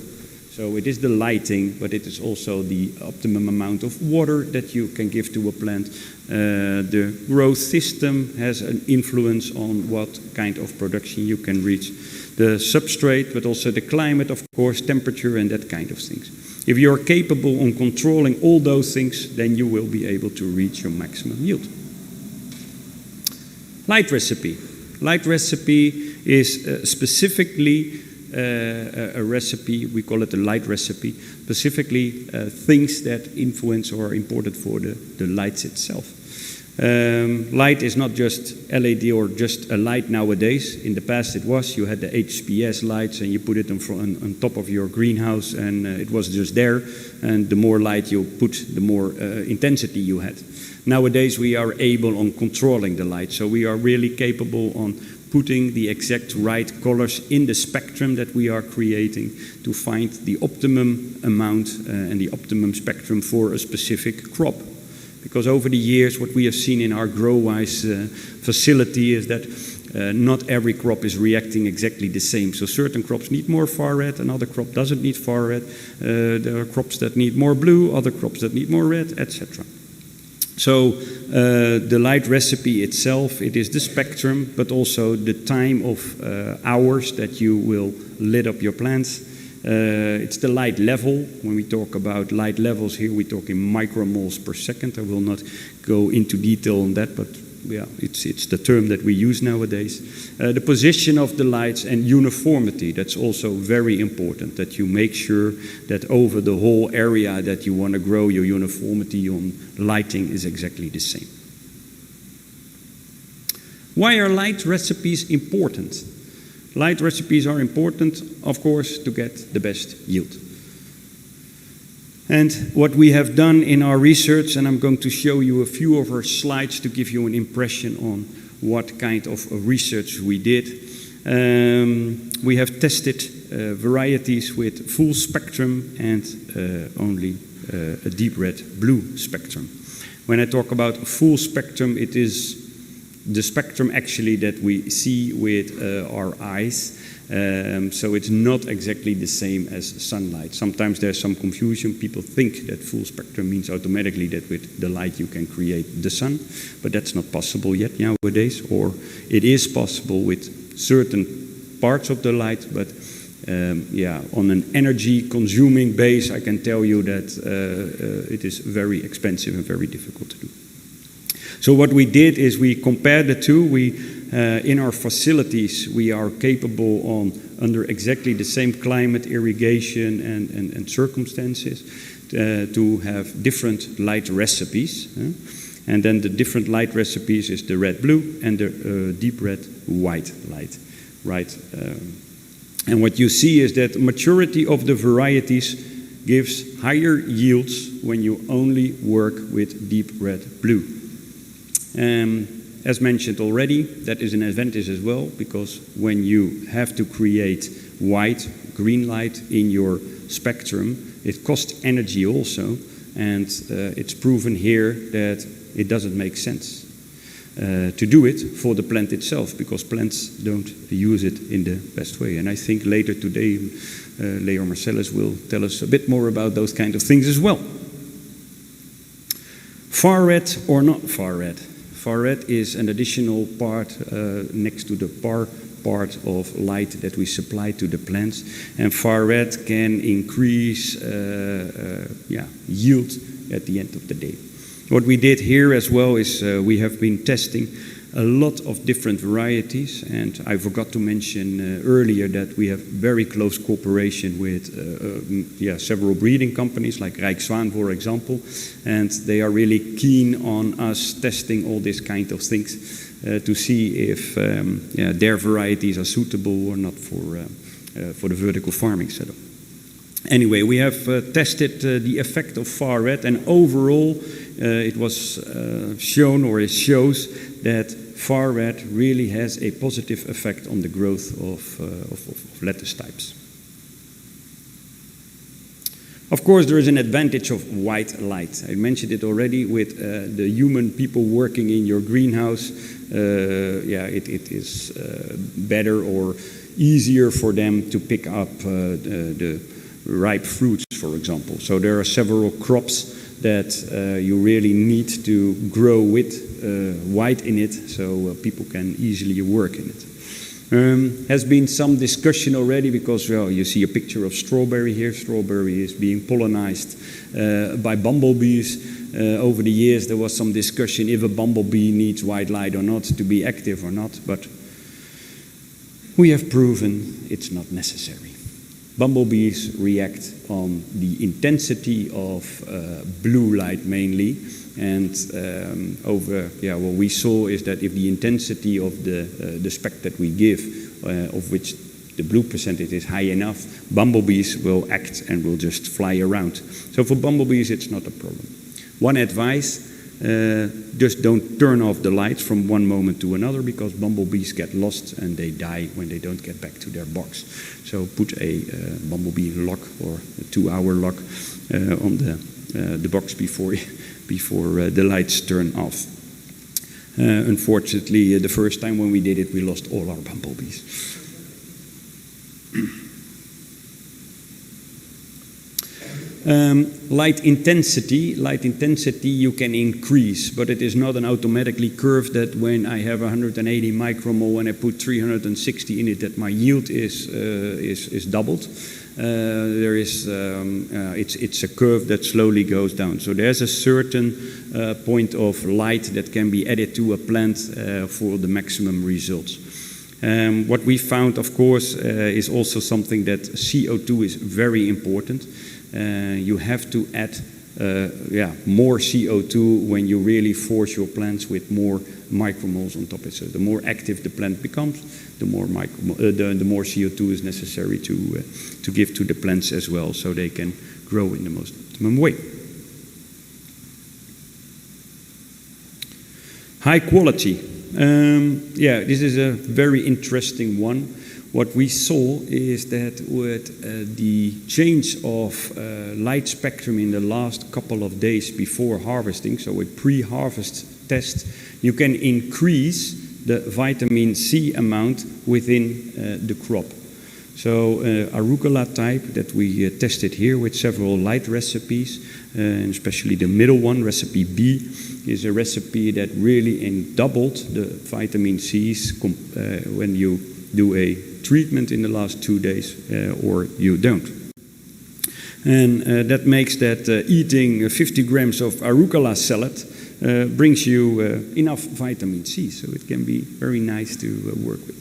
So it is the lighting, but it is also the optimum amount of water that you can give to a plant. The growth system has an influence on what kind of production you can reach. The substrate, but also the climate, of course, temperature and that kind of things. If you're capable of controlling all those things, then you will be able to reach your maximum yield. Light recipe. Light recipe is specifically a recipe, we call it a light recipe, specifically things that influence or are important for the lights itself. Light is not just LED or just a light nowadays. In the past it was, you had the HPS lights and you put it on top of your greenhouse and it was just there, and the more light you put, the more intensity you had. Nowadays we are able on controlling the light, so we are really capable on putting the exact right colors in the spectrum that we are creating to find the optimum amount and the optimum spectrum for a specific crop. Because over the years what we have seen in our GrowWise facility is that not every crop is reacting exactly the same. So certain crops need more far red, another crop doesn't need far red. There are crops that need more blue, other crops that need more red, etc. So the light recipe itself, it is the spectrum, but also the time of hours that you will lit up your plants. It's the light level. When we talk about light levels here, we talk in micromoles per second. I will not go into detail on that, but yeah, it's the term that we use nowadays. The position of the lights and uniformity, that's also very important, that you make sure that over the whole area that you want to grow, your uniformity on lighting is exactly the same. Why are light recipes important? Light recipes are important, of course, to get the best yield. And what we have done in our research, and I'm going to show you a few of our slides to give you an impression on what kind of research we did. We have tested varieties with full spectrum and only a deep red blue spectrum. When I talk about full spectrum, it is the spectrum actually that we see with our eyes. So it's not exactly the same as sunlight. Sometimes there's some confusion. People think that full spectrum means automatically that with the light you can create the sun, but that's not possible yet nowadays, or it is possible with certain parts of the light, but on an energy consuming base, I can tell you that it is very expensive and very difficult to do. So what we did is we compared the two. In our facilities, we are capable on, under exactly the same climate, irrigation, and circumstances, to have different light recipes. And then the different light recipes is the red-blue and the deep red-white light. Right? And what you see is that maturity of the varieties gives higher yields when you only work with deep red-blue. As mentioned already, that is an advantage as well, because when you have to create white, green light in your spectrum, it costs energy also, and it's proven here that it doesn't make sense to do it for the plant itself, because plants don't use it in the best way. And I think later today, Leo Marcellus will tell us a bit more about those kind of things as well. Far red or not far red? Far red is an additional part next to the part of light that we supply to the plants, and far red can increase yield at the end of the day. What we did here as well is we have been testing a lot of different varieties, and I forgot to mention earlier that we have very close cooperation with several breeding companies like Rijkswaan, for example, and they are really keen on us testing all these kind of things to see if their varieties are suitable or not for the vertical farming setup. Anyway, we have tested the effect of far red, and overall it was shown, or it shows, that far red really has a positive effect on the growth of lettuce types. Of course, there is an advantage of white light. I mentioned it already with the human people working in your greenhouse. It is better or easier for them to pick up the ripe fruits, for example. So there are several crops that you really need to grow with white in it, so people can easily work in it. Has been some discussion already because, well, you see a picture of strawberry here. Strawberry is being pollinized by bumblebees. Over the years there was some discussion if a bumblebee needs white light or not to be active or not, but we have proven it's not necessary. Bumblebees react on the intensity of blue light mainly, and what we saw is that if the intensity of the spec that we give, of which the blue percentage is high enough, bumblebees will act and will just fly around. So for bumblebees it's not a problem. One advice, just don't turn off the lights from one moment to another, because bumblebees get lost and they die when they don't get back to their box. So put a bumblebee lock or a 2-hour lock on the box before the lights turn off. Unfortunately, the first time when we did it, we lost all our bumblebees. Light intensity you can increase, but it is not an automatically curve that when I have 180 micromole and I put 360 in it, that my yield is doubled. It's a curve that slowly goes down. So there's a certain point of light that can be added to a plant for the maximum results. What we found, of course, is also something that CO2 is very important. You have to add more CO2 when you really force your plants with more micromoles on top of it. So the more active the plant becomes, the more CO2 is necessary to give to the plants as well, so they can grow in the most optimum way. High quality. This is a very interesting one. What we saw is that with the change of light spectrum in the last couple of days before harvesting, so with pre-harvest test, you can increase the vitamin C amount within the crop. So arugula type that we tested here with several light recipes, and especially the middle one, recipe B, is a recipe that really doubled the vitamin C's when you do a treatment in the last 2 days or you don't. And that makes that eating 50 grams of arugula salad brings you enough vitamin C, so it can be very nice to work with.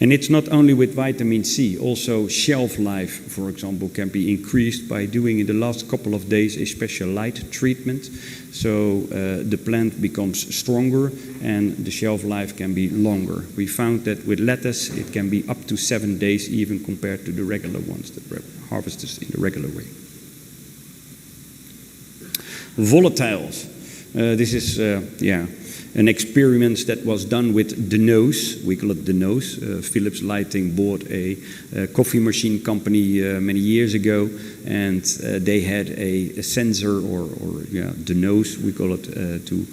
And it's not only with vitamin C, also shelf life, for example, can be increased by doing in the last couple of days a special light treatment. So the plant becomes stronger and the shelf life can be longer. We found that with lettuce it can be up to 7 days even compared to the regular ones that were harvested in the regular way. Volatiles. This is an experiment that was done with the nose. We call it the nose. Philips Lighting bought a coffee machine company many years ago, and they had a sensor or the nose, we call it, to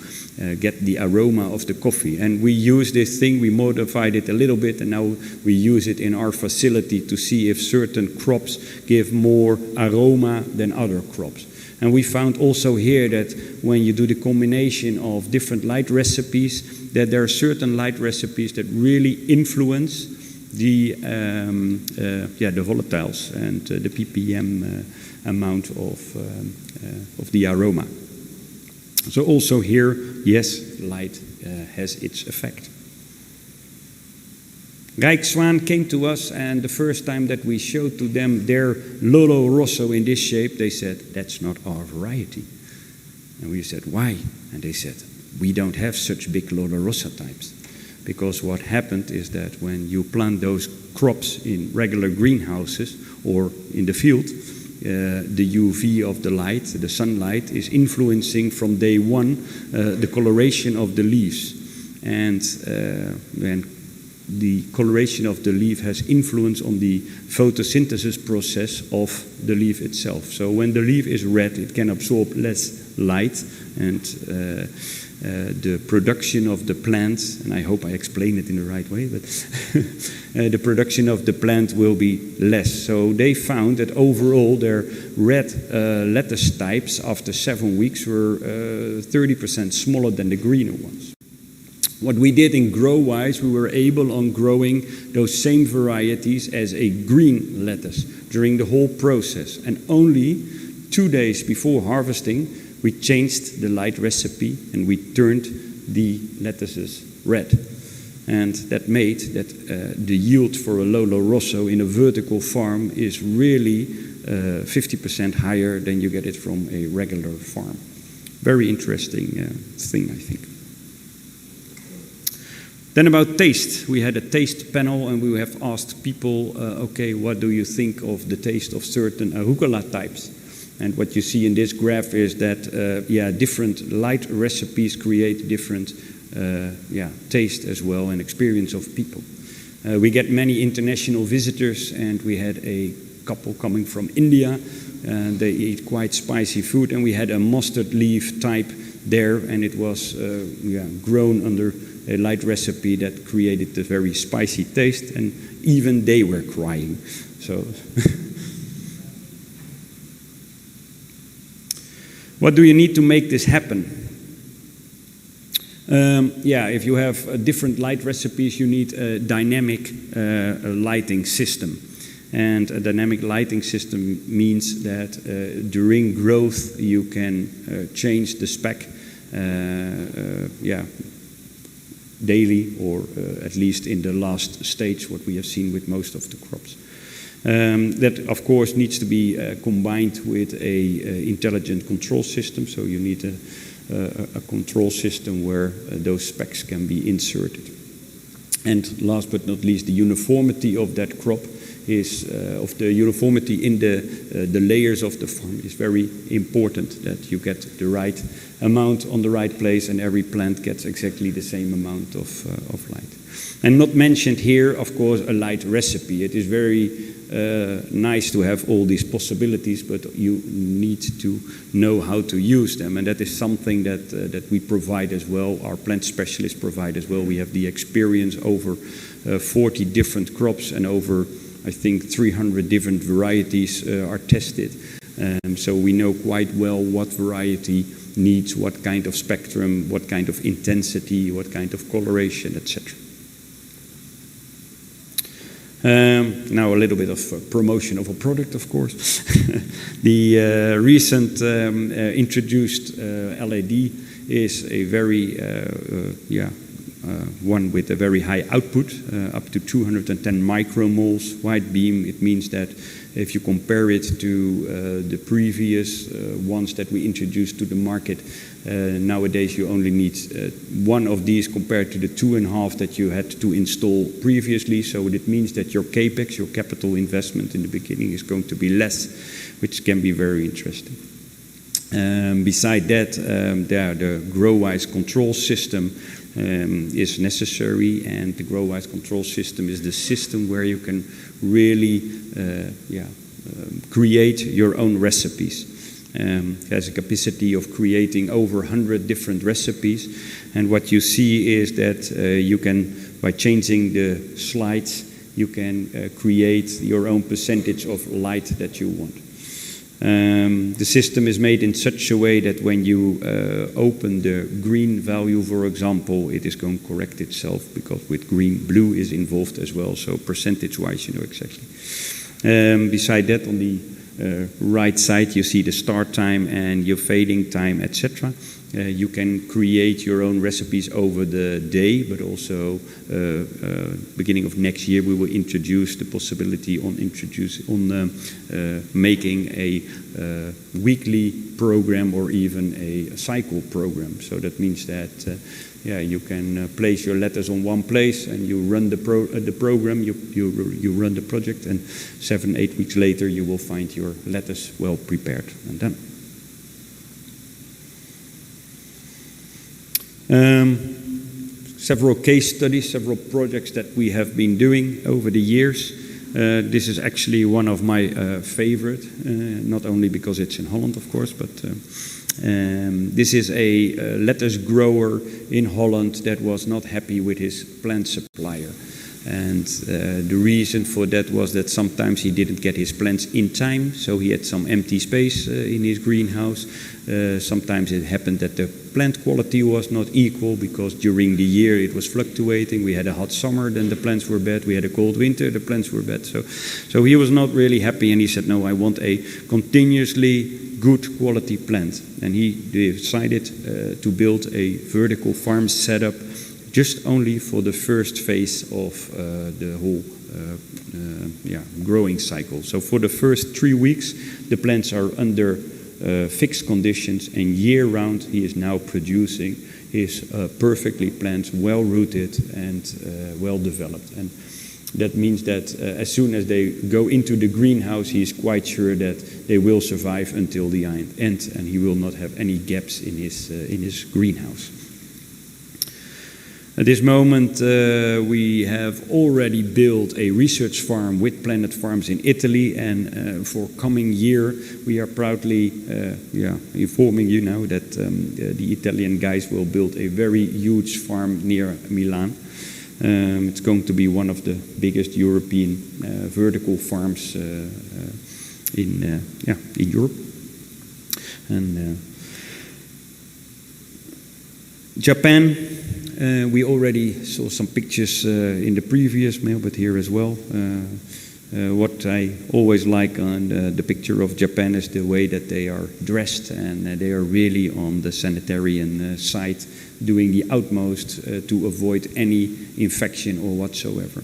get the aroma of the coffee. And we use this thing, we modified it a little bit, and now we use it in our facility to see if certain crops give more aroma than other crops. And we found also here that when you do the combination of different light recipes, that there are certain light recipes that really influence the volatiles and the ppm amount of the aroma. So also here, yes, light has its effect. Rijkswaan came to us, and the first time that we showed to them their Lolo Rosso in this shape, they said, "That's not our variety." And we said, "Why?" And they said, "We don't have such big Lolo Rosso types." Because what happened is that when you plant those crops in regular greenhouses or in the field, the UV of the light, the sunlight, is influencing from day one the coloration of the leaves. And when the coloration of the leaf has influence on the photosynthesis process of the leaf itself. So when the leaf is red, it can absorb less light, and the production of the plant, and I hope I explain it in the right way, but the production of the plant will be less. So they found that overall their red lettuce types after 7 weeks were 30% smaller than the greener ones. What we did in GrowWise, we were able on growing those same varieties as a green lettuce during the whole process. And only 2 days before harvesting, we changed the light recipe and we turned the lettuces red. And that made that the yield for a Lolo Rosso in a vertical farm is really 50% higher than you get it from a regular farm. Very interesting thing, I think. Then about taste, we had a taste panel and we have asked people, okay, what do you think of the taste of certain arugula types? And what you see in this graph is that, different light recipes create different, taste as well and experience of people. We get many international visitors, and we had a couple coming from India, and they eat quite spicy food, and we had a mustard leaf type there, and it was grown under a light recipe that created a very spicy taste, and even they were crying. So, what do you need to make this happen? If you have different light recipes, you need a dynamic lighting system. And a dynamic lighting system means that during growth you can change the spec daily, or at least in the last stage, what we have seen with most of the crops. That, of course, needs to be combined with a intelligent control system. So you need a control system where those specs can be inserted. And last but not least, the uniformity of that crop is of the uniformity in the layers of the farm is very important, that you get the right amount on the right place and every plant gets exactly the same amount of light. And not mentioned here, of course, a light recipe. It is very nice to have all these possibilities, but you need to know how to use them, and that is something that we provide as well. Our plant specialists provide as well. We have the experience over 40 different crops, and over, I think, 300 different varieties are tested. So we know quite well what variety needs what kind of spectrum, what kind of intensity, what kind of coloration, etc. Now a little bit of promotion of a product, of course. The recent introduced LED is a very, one with a very high output, up to 210 micromoles wide beam. It means that if you compare it to the previous ones that we introduced to the market, nowadays you only need one of these compared to the 2.5 that you had to install previously. So it means that your capex, your capital investment in the beginning, is going to be less, which can be very interesting. Beside that, the GrowWise control system is necessary, and the GrowWise control system is the system where you can really create your own recipes. It has a capacity of creating over 100 different recipes, and what you see is that you can, by changing the slides, you can create your own percentage of light that you want. The system is made in such a way that when you open the green value, for example, it is going to correct itself, because with green, blue is involved as well, so percentage-wise you know exactly. Beside that, on the right side, you see the start time and your fading time, etc. You can create your own recipes over the day, but also beginning of next year we will introduce the possibility on making a weekly program or even a cycle program. So that means that you can place your letters on one place and you run the program, you run the project, and 7-8 weeks later you will find your letters well prepared and done. several case studies, several projects that we have been doing over the years. This is actually one of my favorite, not only because it's in Holland, of course, but this is a lettuce grower in Holland that was not happy with his plant supplier. And the reason for that was that sometimes he didn't get his plants in time, so he had some empty space in his greenhouse. Sometimes it happened that the plant quality was not equal because during the year it was fluctuating. We had a hot summer, then the plants were bad. We had a cold winter, the plants were bad. So he was not really happy, and he said, no, I want a continuously good quality plant. And he decided to build a vertical farm setup just only for the first phase of the whole growing cycle. So for the first 3 weeks, the plants are under fixed conditions, and year-round he is now producing his perfectly planted, well-rooted and well-developed. And that means that as soon as they go into the greenhouse, he is quite sure that they will survive until the end, and he will not have any gaps in his greenhouse. At this moment, we have already built a research farm with Planet Farms in Italy, and for coming year, we are proudly informing you now that the Italian guys will build a very huge farm near Milan. It's going to be one of the biggest European vertical farms in Europe. And Japan. We already saw some pictures in the previous mail, but here as well. What I always like on the picture of Japan is the way that they are dressed, and they are really on the sanitarian side, doing the utmost to avoid any infection or whatsoever.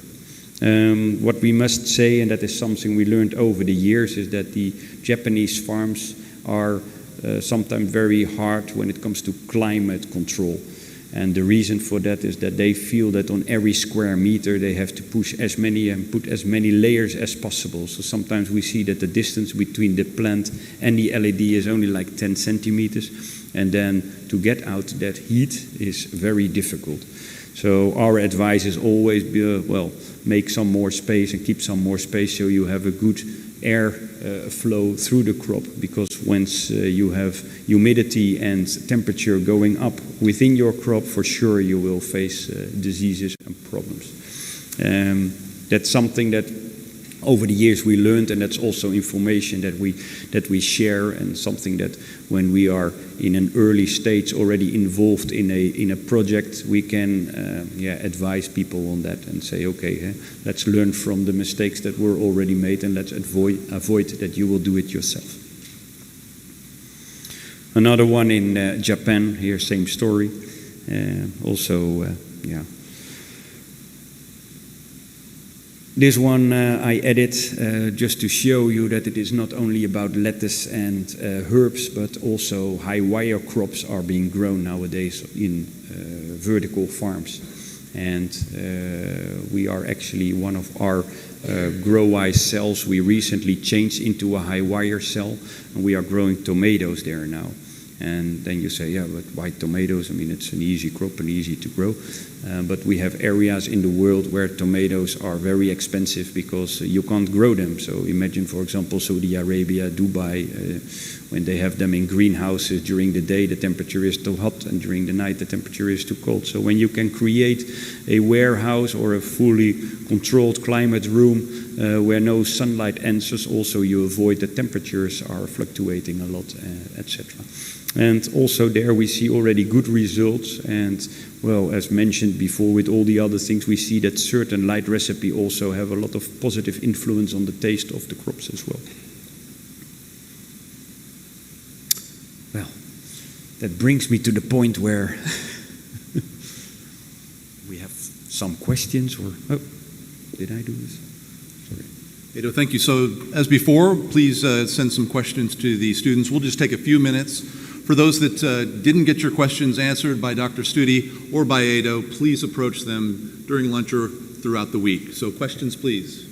What we must say, and that is something we learned over the years, is that the Japanese farms are sometimes very hard when it comes to climate control. And the reason for that is that they feel that on every square meter they have to push as many and put as many layers as possible. So sometimes we see that the distance between the plant and the LED is only like 10 centimeters. And then to get out that heat is very difficult. So our advice is always, make some more space and keep some more space so you have a good air flow through the crop, because once you have humidity and temperature going up within your crop, for sure you will face diseases and problems. That's something that over the years we learned, and that's also information that we share, and something that when we are in an early stage already involved in a project, we can advise people on that and say, okay, let's learn from the mistakes that were already made, and let's avoid that you will do it yourself. Another one in Japan, here same story, This one I added just to show you that it is not only about lettuce and herbs, but also high wire crops are being grown nowadays in vertical farms. And we are actually one of our grow-wise cells we recently changed into a high wire cell, and we are growing tomatoes there now. And then you say, yeah, but why tomatoes? I mean, it's an easy crop and easy to grow. But we have areas in the world where tomatoes are very expensive because you can't grow them. So imagine, for example, Saudi Arabia, Dubai, when they have them in greenhouses. During the day, the temperature is too hot, and during the night, the temperature is too cold. So when you can create a warehouse or a fully controlled climate room where no sunlight enters, also you avoid the temperatures are fluctuating a lot, etc. And also there we see already good results, and well, as mentioned before, with all the other things, we see that certain light recipe also have a lot of positive influence on the taste of the crops as well. Well, that brings me to the point where we have some questions, or, oh, did I do this? Sorry. Edo, thank you. So as before, please send some questions to the students. We'll just take a few minutes. For those that didn't get your questions answered by Dr. Studi or by Edo, please approach them during lunch or throughout the week. So questions, please.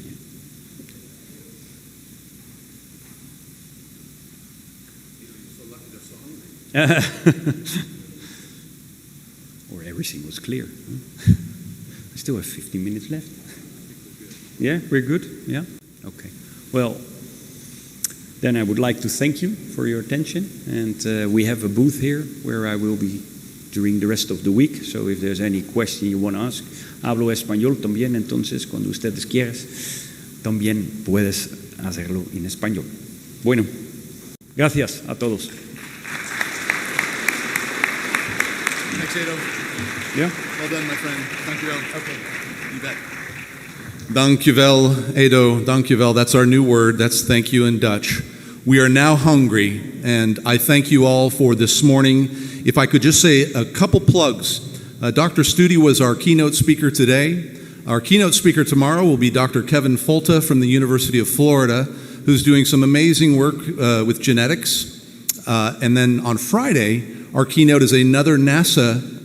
Or everything was clear. Huh? I still have 15 minutes left. Yeah, we're good? Yeah? Okay. Well, then I would like to thank you for your attention. And we have a booth here where I will be during the rest of the week. So if there's any question you want to ask, hablo español también, entonces cuando ustedes quieras, también puedes hacerlo en español. Bueno, gracias a todos. Thanks, Edo. Yeah? Well done, my friend. Dankjewel. Okay. You bet. Dankjewel, Edo. Dankjewel. That's our new word. That's thank you in Dutch. We are now hungry, and I thank you all for this morning. If I could just say a couple plugs. Dr. Studi was our keynote speaker today. Our keynote speaker tomorrow will be Dr. Kevin Folta from the University of Florida, who's doing some amazing work with genetics. And then on Friday, our keynote is another NASA